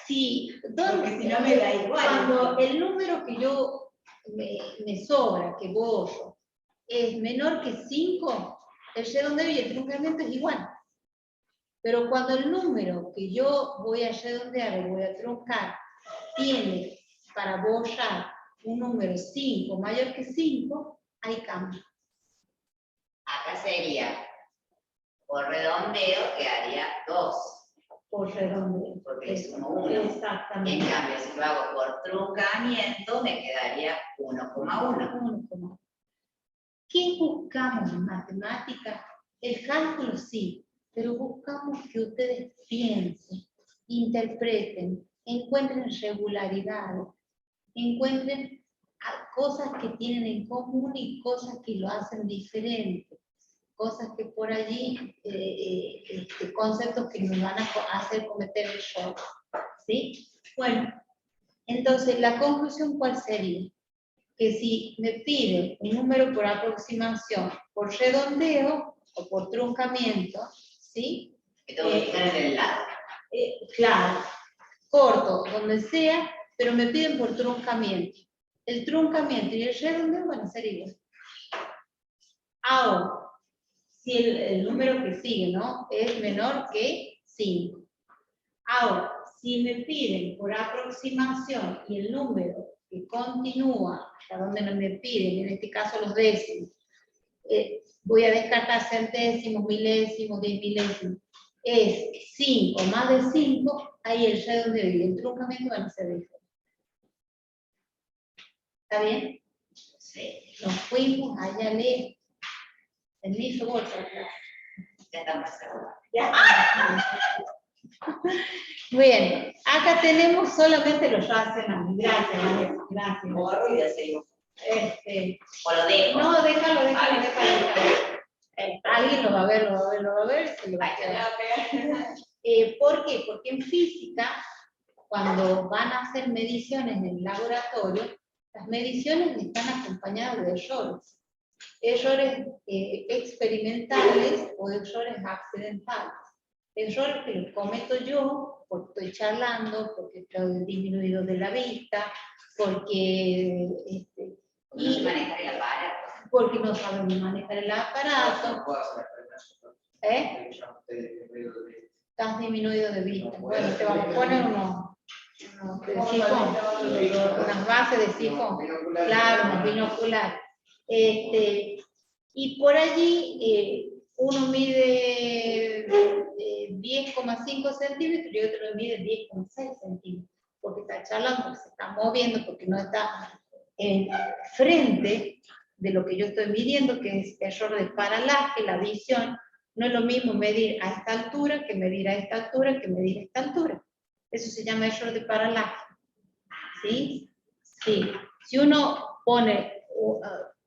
S1: Sí,
S2: Porque si no me da igual.
S1: cuando el número que yo me sobra, que borro, es menor que 5, el redondeo y el truncamiento es igual. Pero cuando el número que yo voy a redondear o voy a truncar tiene para borrar un número 5 mayor que 5, hay cambio.
S2: Acá sería por redondeo quedaría 2.
S1: Por redondeo.
S2: Porque es 1,1.
S1: Exactamente.
S2: En cambio, si lo hago por truncamiento, me quedaría 1,1.
S1: 1,1. ¿Qué buscamos en matemáticas? El cálculo sí, pero buscamos que ustedes piensen, interpreten, encuentren regularidades, encuentren cosas que tienen en común y cosas que lo hacen diferente, cosas que por allí, conceptos que nos van a hacer cometer errores, ¿sí? Bueno, entonces la conclusión ¿cuál sería? Que si me piden un número por aproximación, por redondeo o por truncamiento, ¿sí?
S2: Que tengo que fijar en el lado.
S1: Claro, corto, donde sea, pero me piden por truncamiento. El truncamiento y el redondeo van a ser igual. Ahora, si el número que sigue, ¿no? Es menor que 5. Ahora, si me piden por aproximación y el número que continúa hasta donde no me piden, en este caso los décimos, voy a descartar centésimos, milésimos, 10 milésimos, es 5 más de 5, ahí el redondo de el truncamiento van a ser diferentes. ¿Está bien?
S2: Sí,
S1: Nos fuimos allá lejos. Permiso, vos,
S2: ya estamos cerrados.
S1: Bien, acá tenemos solamente los racionales. Gracias, Vanessa, gracias.
S2: Borro y ya seguimos. O lo dejo.
S1: No, déjalo. Alguien lo va a ver, se lo va a quedar. ¿Por qué? Porque en física, cuando van a hacer mediciones en el laboratorio, las mediciones están acompañadas de errores. Errores experimentales o errores accidentales. Errores que los cometo yo, porque estoy charlando, porque estoy disminuido de la vista, porque
S2: No se maneja el aparato.
S1: porque no sabemos manejar el aparato. Estás disminuido de vista. Bueno, te vamos a poner unos de sifón, unas bases de sifón. Claro, unos binoculares. Y por allí uno mide 10,5 centímetros y otro mide 10,6 centímetros. Porque está charlando, porque se está moviendo, porque no está en frente de lo que yo estoy midiendo, que es error de paralaje, la visión. No es lo mismo medir a esta altura que medir a esta altura que medir a esta altura. Eso se llama error de paralaje. ¿Sí? Sí. Si uno pone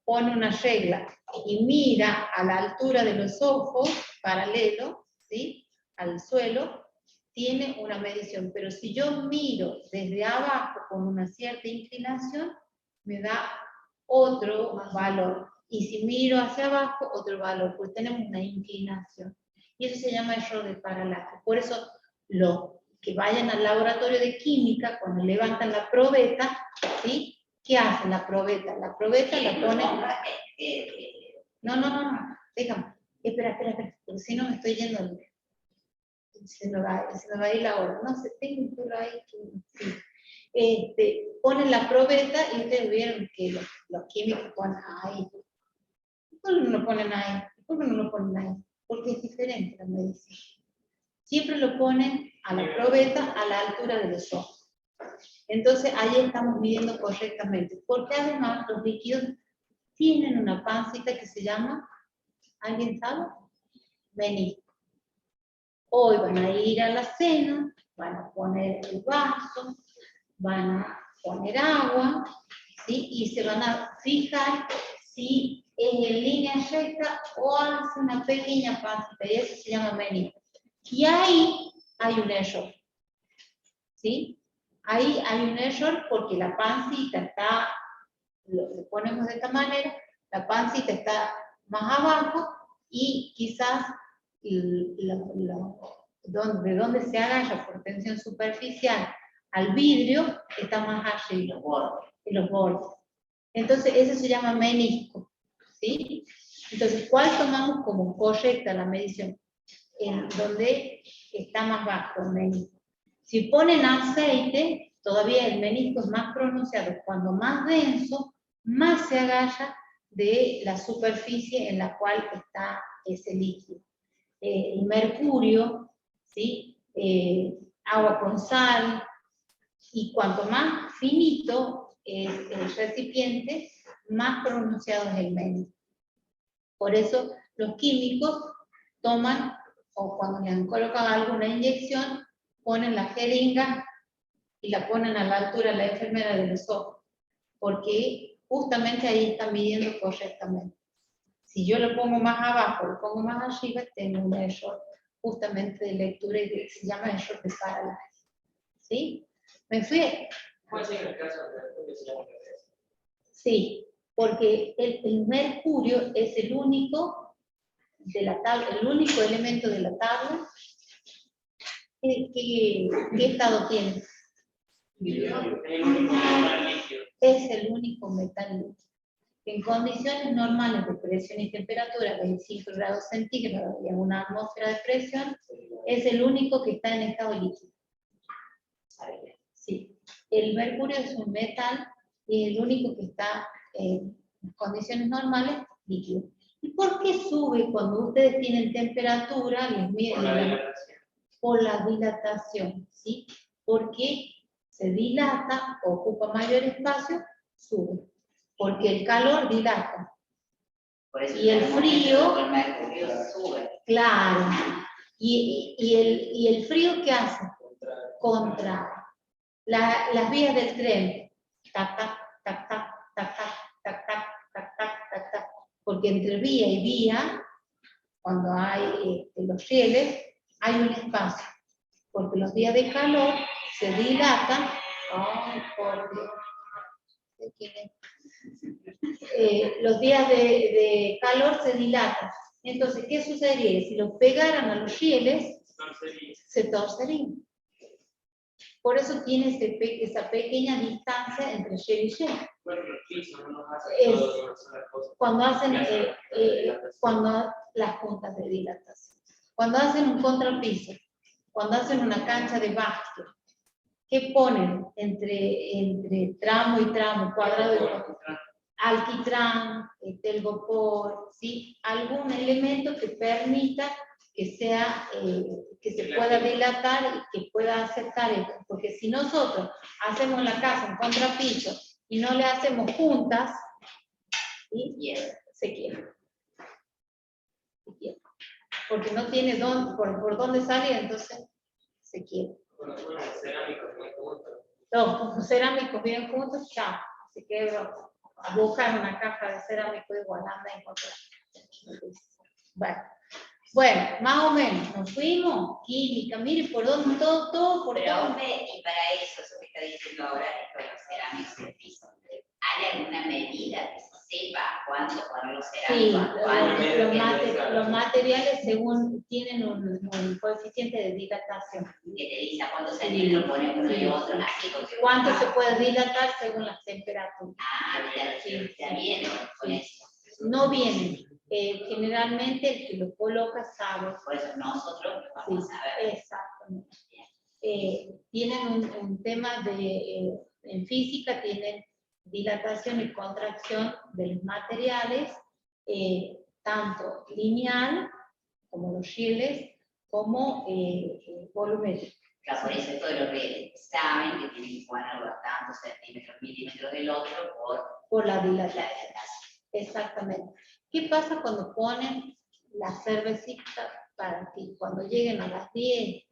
S1: una regla y mira a la altura de los ojos, paralelo, ¿sí?, al suelo, tiene una medición. Pero si yo miro desde abajo con una cierta inclinación, me da otro valor. Y si miro hacia abajo, otro valor, pues tenemos una inclinación. Y eso se llama error de paralaje. Por eso, los que vayan al laboratorio de química, cuando levantan la probeta, ¿sí?, ¿qué hacen la probeta? La probeta la ponen... No, déjame. Espera, porque si no me estoy yendo... Se me va a ir la hora. No sé, tengo un pelo ahí que... Sí. Ponen la probeta y ustedes vieron que los químicos ponen ahí. ¿Por qué no lo ponen ahí? ¿Por qué no lo ponen ahí? Porque es diferente la medicina. Siempre lo ponen a la probeta a la altura de los ojos. Entonces ahí estamos midiendo correctamente. Porque además los líquidos tienen una pancita que se llama, ¿alguien sabe? Menisco. Hoy van a ir a la cena, van a poner el vaso, van a poner agua, ¿sí?, y se van a fijar si es en línea recta o hace una pequeña pancita, y eso se llama menisco. Y ahí hay un error, ¿sí? Ahí hay un error porque la pancita está, lo ponemos de esta manera, la pancita está más abajo y quizás de donde se agarra por tensión superficial al vidrio está más arriba, en los bordes. Entonces eso se llama menisco, ¿sí? Entonces, ¿cuál tomamos como correcta la medición? En donde está más bajo el menisco. Si ponen aceite, todavía el menisco es más pronunciado. Cuando más denso, más se agarra de la superficie en la cual está ese líquido. El mercurio, ¿sí?, agua con sal, y cuanto más finito es el recipiente, más pronunciado es el menisco. Por eso los químicos toman, o cuando le han colocado alguna inyección, ponen la jeringa y la ponen a la altura de la enfermera de los ojos, porque justamente ahí están midiendo correctamente. Si yo lo pongo más abajo, lo pongo más arriba, tengo un error justamente de lectura y se llama error de paralaje. ¿Sí? ¿Me fui?
S6: ¿Cuál es el caso de que se llama regresión?
S1: Sí, porque el mercurio es el único de la tabla, el único elemento de la tabla. ¿Qué estado tiene? Es el único metal líquido. En condiciones normales de presión y temperatura, 25 grados centígrados y en una atmósfera de presión, es el único que está en estado líquido. Sí. El mercurio es un metal y el único que está en condiciones normales, líquido. ¿Y por qué sube cuando ustedes tienen temperatura? Les miden
S6: Por la dilatación.
S1: por la dilatación, ¿sí? Porque se dilata, ocupa mayor espacio, sube. Porque el calor dilata.
S2: Por eso
S1: Y el frío-
S2: el mercurio sube.
S1: Claro. ¿Y el frío qué hace? Contrae. Las vías del tren. Tac, tac, tac, tac, tac, tac, tac, tac, tac, tac, tac, tac. Porque entre vía y vía, cuando hay los rieles, hay un espacio. Porque los días de calor se dilatan. Ay, por Dios. ¿De quién es? Los días de calor se dilatan. Entonces, ¿qué sucedería? Si los pegaran a los rieles, se torcerían. Por eso tiene esa pequeña distancia entre riel y riel.
S6: Bueno, los pisos no nos hacen
S1: Es-
S6: todas las cosas.
S1: Cuando hacen
S6: Ya sé.
S1: cuando las puntas de dilatación. Cuando hacen un contrapiso, cuando hacen una cancha de básquet, ¿qué ponen entre tramo y tramo, cuadrado y cuadrado? Alquitrán, telgopor, ¿sí? Algún elemento que permita que se pueda dilatar y que pueda aceptar esto. Porque si nosotros hacemos en la casa un contrapiso y no le hacemos juntas, ¿sí? Se quiebra. Se quiebra. Porque no tiene por dónde salir, entonces se quiebra.
S6: Bueno, cerámicos muy juntos.
S1: Los cerámicos bien juntos, chao, se quebró. Buscar una caja de cerámico igual, anda a encontrar. Bueno, más o menos, nos fuimos, química, mire por dónde, todo por
S2: Pero
S1: todo.
S2: hombre, y para eso que está diciendo ahora, esto de los cerámicos del piso, ¿hay alguna medida que se sepa cuánto poner los
S1: Sí,
S2: cerámicos? ¿Cuánto?
S1: los materiales según tienen un coeficiente de dilatación.
S2: Que te dice a cuántos centímetros pone uno y otro, así porque...
S1: ¿Cuánto se puede dilatar según las temperaturas?
S2: Ah, mira,
S1: Sí,
S2: ya viene con
S1: sí.
S2: eso.
S1: No vienen. Generalmente el que lo coloca sabe.
S2: Por eso nosotros
S1: Sí,
S2: vamos a ver.
S1: exactamente. Tienen un tema en física, tienen dilatación y contracción de los materiales, tanto lineal, como los rieles, como volumétrico.
S2: Claro, por eso esto de los que saben que tienen que ponerlo a tantos centímetros, milímetros del otro
S1: Por la
S2: la
S1: dilatación.
S2: dilatación.
S1: Exactamente. ¿Qué pasa cuando ponen la cervecita para que cuando lleguen a las 10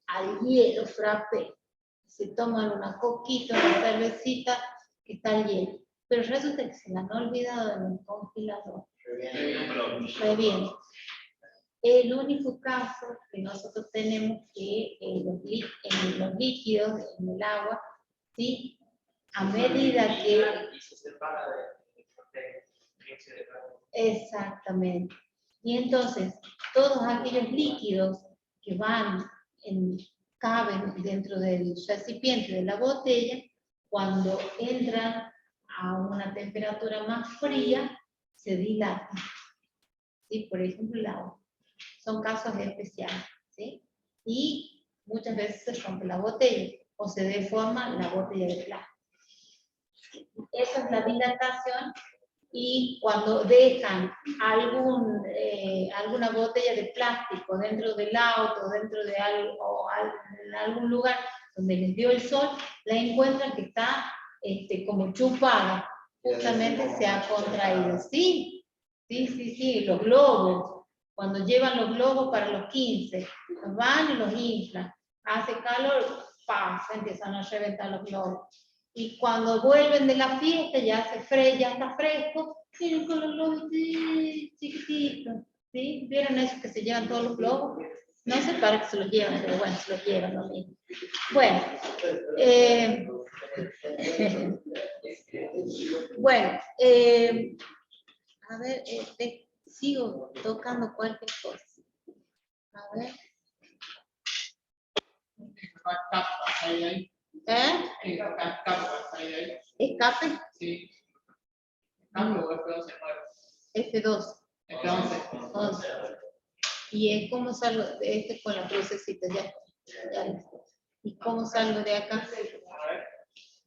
S1: al hielo frappé, se toman una coquita, una cervecita que está al hielo? Pero resulta que se la han olvidado en el congelador. Revienta. El único caso que nosotros tenemos que en los líquidos, en el agua, ¿sí? A medida que...
S6: Y se separa de
S1: Exactamente. Y entonces, todos aquellos líquidos que caben dentro del recipiente de la botella, cuando entran a una temperatura más fría, se dilatan. ¿Sí? Por ejemplo, el agua. Son casos especiales. ¿Sí? Y muchas veces se rompe la botella o se deforma la botella de plástico. Esa es la dilatación. Y cuando dejan alguna botella de plástico dentro del auto, dentro de en algún lugar donde les dio el sol, la encuentran que está como chupada, justamente se ha contraído. Sí, los globos, cuando llevan los globos para los 15, los van y los inflan, hace calor, ¡pam!, se empiezan a reventar los globos. Y cuando vuelven de la fiesta, ya está fresco, miren con los globos chiquititos, ¿sí? ¿Vieron eso que se llevan todos los globos? No sé para qué se los llevan, pero bueno, se los llevan lo mismo. Bueno, a ver, sigo tocando cualquier cosa. A ver. ¿Escape?
S3: Sí. Cambio F12
S1: F2.
S3: F11.
S1: 11. ¿Y cómo salgo de con la crucecita? Ya listo. ¿Y cómo salgo de acá?
S3: A ver.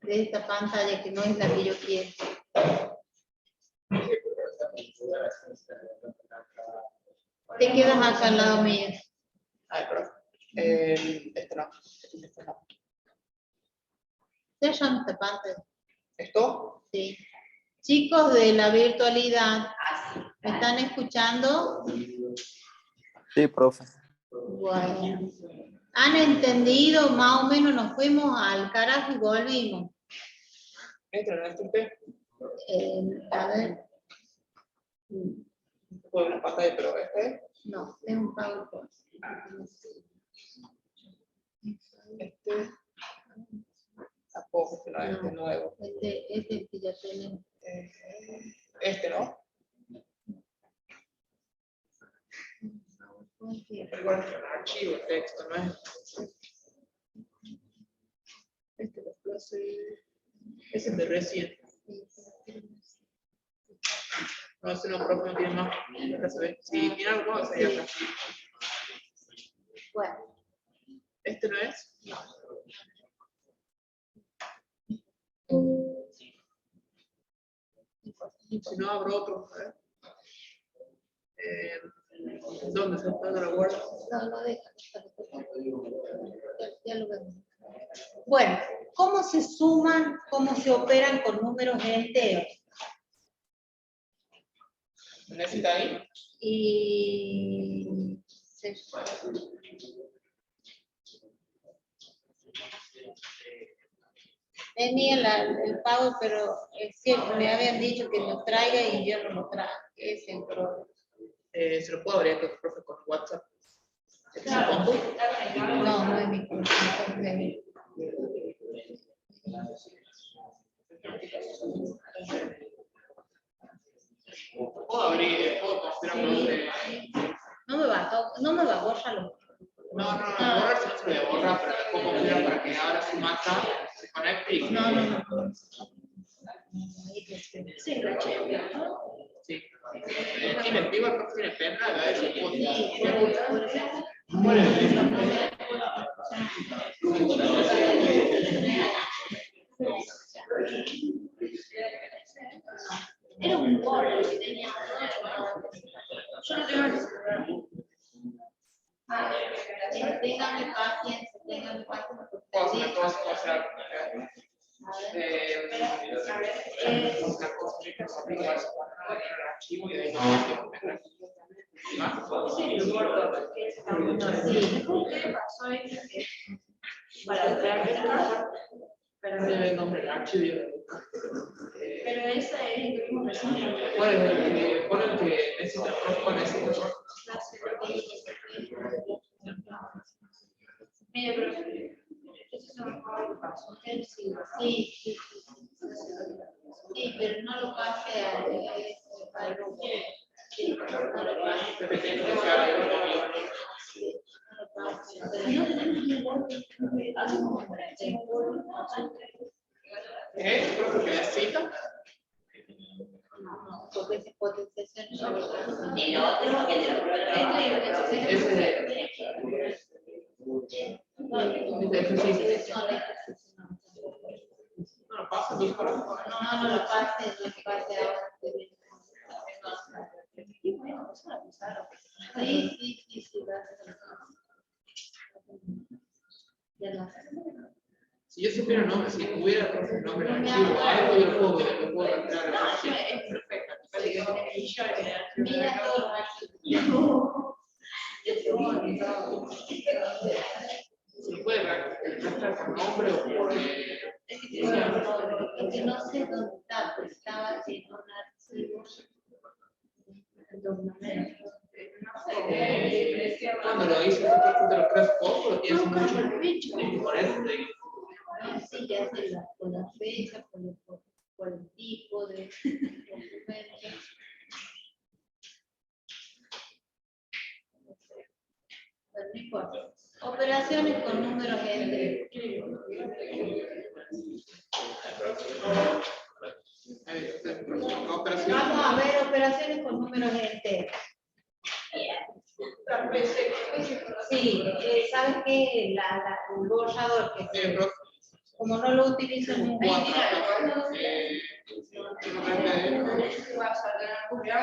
S1: de esta pantalla que no es la que yo quiero. Te quedas acá al lado mío.
S3: Ay, profe. Este no. Este no.
S1: ¿Te llama esta pantalla?
S3: ¿Esto?
S1: Sí. Chicos de la virtualidad,
S2: Así.
S1: ¿me están escuchando?
S5: Sí, profe.
S1: Bueno. ¿Han entendido? Más o menos nos fuimos al carajo y volvimos.
S3: Este no es este.
S1: A ver.
S3: Fue una pantalla, pero este.
S1: No, es un PowerPoint.
S3: Este. Tampoco, no, este nuevo.
S1: Este que ya tenemos.
S3: Este, ¿no? Igual que el archivo, el texto, ¿no es? Este lo clase. Es el de recién. No, ese no, profe, no tiene más. Acá se ve. Si tiene algo más, sería acá.
S1: Bueno,
S3: ¿Este no es? Si no, abro otro. A ver. ¿Dónde se está la guarda?
S1: no deja. Ya lo vemos. Bueno, ¿cómo se suman, cómo se operan con números enteros?
S3: ¿Necesita ahí?
S1: Y tenía el pago, pero es cierto, me habían dicho que lo traiga y yo no lo traje. Es el problema.
S3: Se lo puedo abrir, profe, con WhatsApp. ¿Es su
S7: Claro.
S3: compu?
S1: No, no es mi computador, es mi-
S3: Puedo abrir, puedo configurar con usted.
S1: No me va a borrarlo.
S3: No, borrar si no se puede borrar, pero le puedo configurar para que ahora su marca se conecte y...
S1: No.
S7: Sí, la chequeo, ¿no?
S3: Sí. Tiene el vivo, el profe tiene pendrive, a ver si puedo...
S7: Era un borde que tenía. Yo no tengo el celular.
S1: Ténganme paciencia, ténganme paciencia.
S3: Puedo hacer algo. Una cosa que se aplica a el archivo y de ahí no pendrive.
S7: Para traer
S3: El nombre del archivo.
S7: pero esa es el que vimos recién.
S3: ¿Cuál es el que necesita el profe? ¿Cuál es el profe?
S7: Mira, pero esos son los pasos.
S1: Sí, pero no lo pase al grupo. Sí, no lo pase.
S3: ¿Es el profe que necesita?
S1: No, porque esa potenciación no lo pase.
S2: El otro, el de
S3: No lo pasa, entonces para...
S1: No lo pase ahora. Sí,
S3: Si yo supiera nombre, si hubiera el nombre del archivo o algo, yo lo puedo entrar al archivo.
S7: Es perfecto.
S1: Mira todos los archivos.
S3: Si puede entrar por nombre o por...
S1: Es que no sé dónde está, pero estaba en un archivo.
S3: Cuando lo hice, de los tres focos, lo tienes mucho. Tienes que ponerle.
S1: Sí, ya sé con la fecha, por el tipo de documento. Pero no importa. Operaciones con números enteros. Vamos a ver operaciones con números enteros. Sí, ¿sabes qué? El borrador que se... como no lo utilizo
S3: Como
S1: nunca.
S3: 4 acá.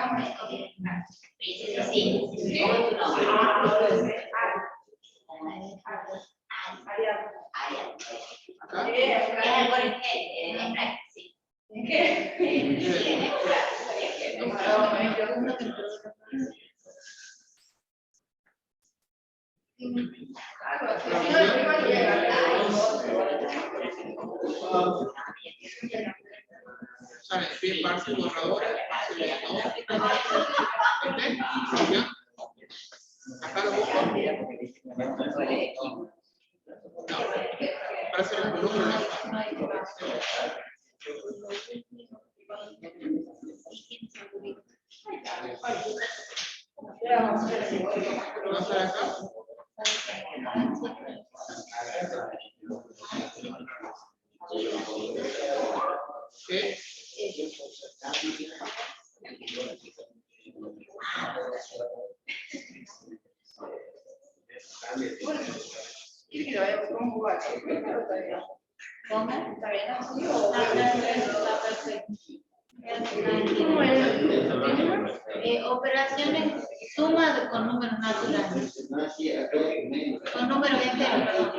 S2: Princesa, sí.
S1: Sí.
S2: ¿Cómo es tu nombre?
S3: Acá.
S2: Es algo en Efraín, sí.
S7: ¿En qué?
S2: Sí, en Efraín.
S3: Sale, bien, parte borrador, parte de todo. ¿Ya? Acá lo busco. No, para hacer el volumen. ¿No sale acá? ¿Qué?
S7: ¿Quiere que lo vayamos con un jugar?
S1: ¿Cómo?
S7: ¿Está bien así?
S1: Está perfecto.
S7: ¿Cómo es?
S1: Operaciones suma con números naturales. Con números enteros, perdón.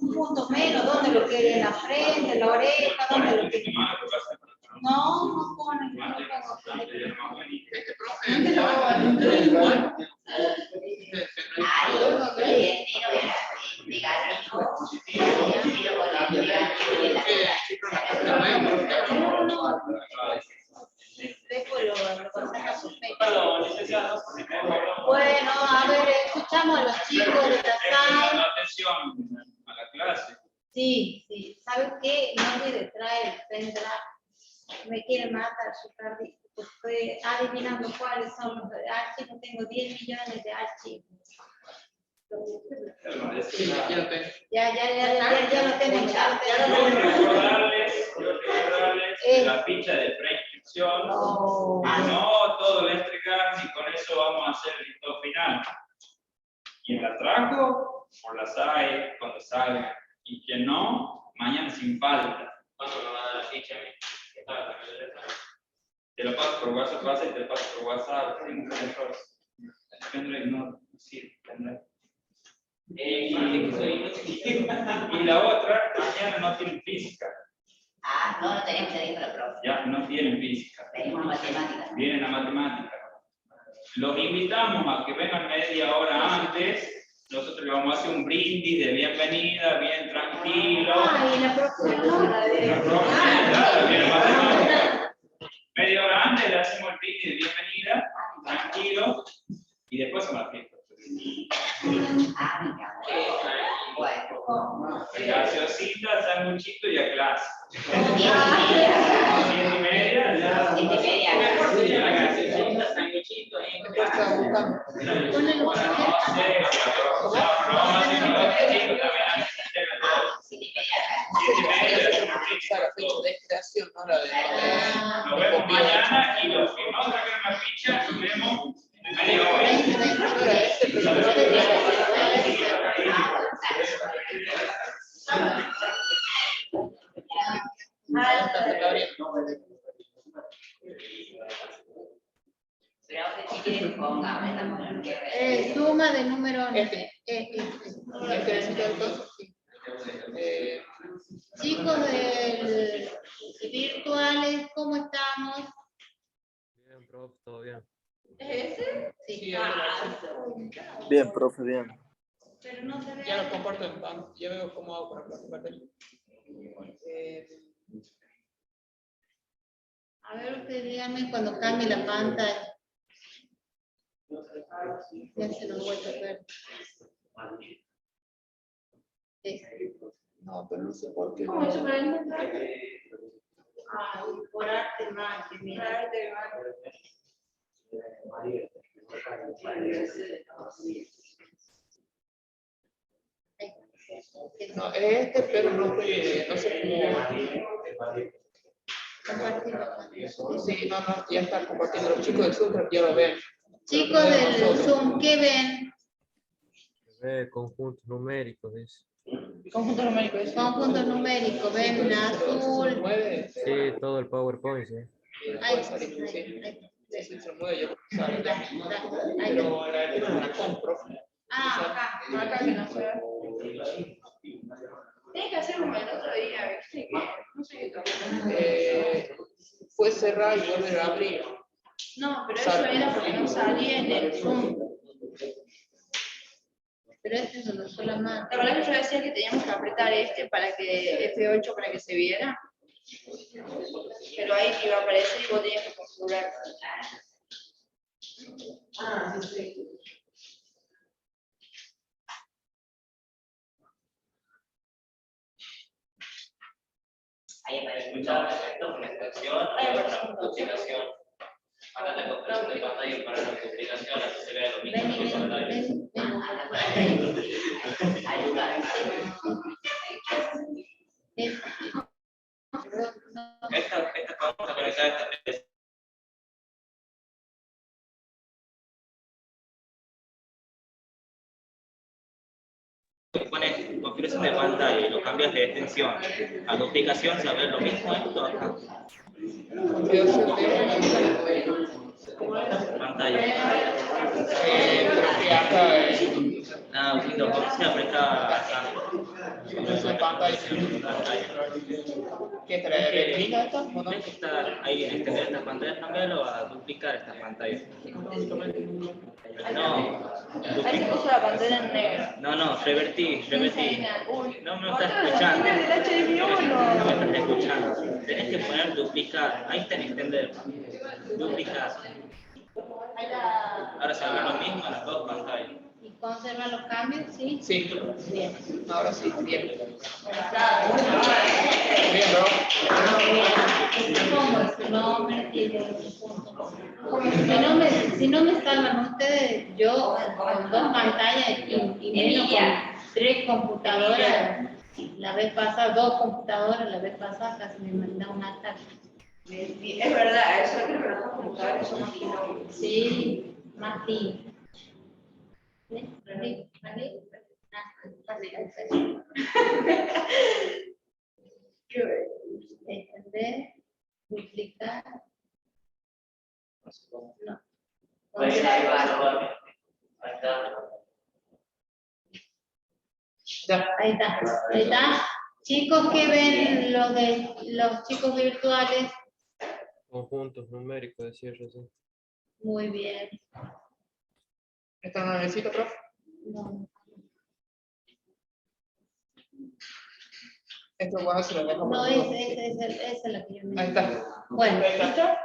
S1: Un punto menos, ¿dónde lo quiere? ¿En la frente, en la oreja? ¿Dónde lo quiere? No, no pone, no pongo.
S3: Este profe, igual.
S1: Después lo pasan a sus
S6: Perdón, licenciado.
S1: Bueno, a ver, escuchamos a los chicos de la SAE.
S6: Atención a la clase.
S1: Sí, sí. ¿Sabes qué? No olvides traer el pendrive. Me quiere matar su perdí. Estoy adivinando cuáles son los archivos. Tengo 10 millones de archivos. Ya lo tenemos.
S6: Recordarles la ficha de preinscripción.
S1: No.
S6: No todo lo entregar y con eso vamos a hacer el listado final. Quien la trajo, por la SAE, cuando salga. Y quien no, mañana sin falta.
S8: ¿Cuándo me va a dar la ficha a mí?
S6: Te lo paso por WhatsApp y te lo paso por WhatsApp. Tengo errores. Pendrive no sirve. Y la otra, mañana no tienen física.
S2: Ah, no tenemos que ir a la profe.
S6: Ya no tienen física.
S2: Venimos a matemáticas.
S6: Vienen a matemática. Los invitamos a que vengan media hora antes. Nosotros le vamos a hacer un brindis de bienvenida, bien tranquilo.
S1: Y la próxima.
S6: La próxima, viene matemática. Media hora antes le hacemos el brindis de bienvenida, tranquilo, y después se la fiesta.
S2: Ah, me encanta. Bueno.
S6: Gaseosita, sanguchito y a clase.
S2: 7:30.
S6: 7:30, ya.
S2: 7:30.
S8: Mejor sería la gaseosita, sanguchito ahí en clase.
S6: No sé, no vamos a hacer los chicos también.
S2: 7:30.
S6: Nos vemos mañana y los que no traigan la ficha, nos vemos
S2: Pero si quieren pongamos esta mujer.
S1: Suma de número. Chicos del virtuales, ¿cómo estamos?
S5: Bien, profe, todo bien.
S7: ¿Es ese?
S1: Sí.
S5: Bien, profe, bien.
S1: Pero no se ve.
S3: Ya lo comparto en pan. Ya veo cómo hago para compartir.
S1: A ver, ustedes díganme cuando cambie la pantalla. Ya se lo voy a ver.
S3: No, pero no sé por qué.
S7: ¿Cómo es eso?
S1: Ah, por arte más, mira.
S3: No, pero no sé cómo. Sí, no, ya está compartiendo. Los chicos del Zoom ya lo ven.
S1: Chicos del Zoom, ¿qué ven?
S5: Conjuntos numéricos, dice.
S7: Conjunto numérico.
S1: Conjunto numérico, ven azul.
S5: Sí, todo el PowerPoint, sí.
S1: Ahí,
S3: Sí, se mueve, yo sale.
S1: ahí.
S3: Pero la tiene una compro.
S1: Ah, acá.
S7: Acá que no se ve. Tienes que hacer un el otro día, ¿viste? No sé qué toca.
S3: Fue cerrar y volver a abrir.
S7: No, pero eso era porque no salía en el Zoom.
S1: Pero este es uno sola más.
S7: La verdad que yo decía que teníamos que apretar para que F8 para que se viera. Pero ahí te iba a aparecer y vos tenías que configurar.
S1: Ah, sí.
S2: Ahí aparece.
S8: Escuchar esto con extensión y otra duplicación. Para la compresión de pantalla y para la duplicación, así se vea lo mismo en la pantalla.
S2: Ayuda.
S8: Esta vamos a conectar esta. Pones configuración de pantalla y lo cambias de extensión a duplicación, se va a ver lo mismo esto acá.
S3: Configuración de
S8: Pantalla.
S3: creo que acá
S8: Windows 11 aprieta
S3: configuración de pantalla. ¿Qué trae? ¿Determina esta o no?
S8: Tienes que estar ahí en extender esta pantalla, cambiarlo a duplicar esta pantalla. No,
S7: Ahí se puso la pantalla en negro.
S8: no, revertí.
S7: Uy,
S8: No me estás escuchando.
S7: del HDMI
S8: No me estás escuchando. Tenés que poner duplicar. Ahí está en extender. Duplicar. Ahora se ve lo mismo en las dos pantallas.
S1: ¿Y conserva los cambios? Sí.
S3: Sí.
S1: Bien.
S3: Ahora sí, bien. Bien,
S1: ¿Cómo es su nombre? Si no me salvan ustedes, yo con dos pantallas y menos con 3 computadoras, la vez pasada, 2 computadoras, la vez pasada casi me mandaba un ataque.
S7: es verdad, eso creo que los dos computadores son más kilómetros.
S1: Sí, más sí. Extender, duplicar. No.
S8: Ahí va. Ahí está.
S3: Ya.
S1: Ahí está. Chicos, ¿qué ven los chicos virtuales?
S5: Conjuntos numéricos, decía recién.
S1: Muy bien.
S3: ¿Esto no lo necesito, profe?
S1: No.
S3: Esto bueno se lo dejo.
S1: No, esa es la que yo me.
S3: Ahí está.
S1: Bueno,
S3: Ahí está.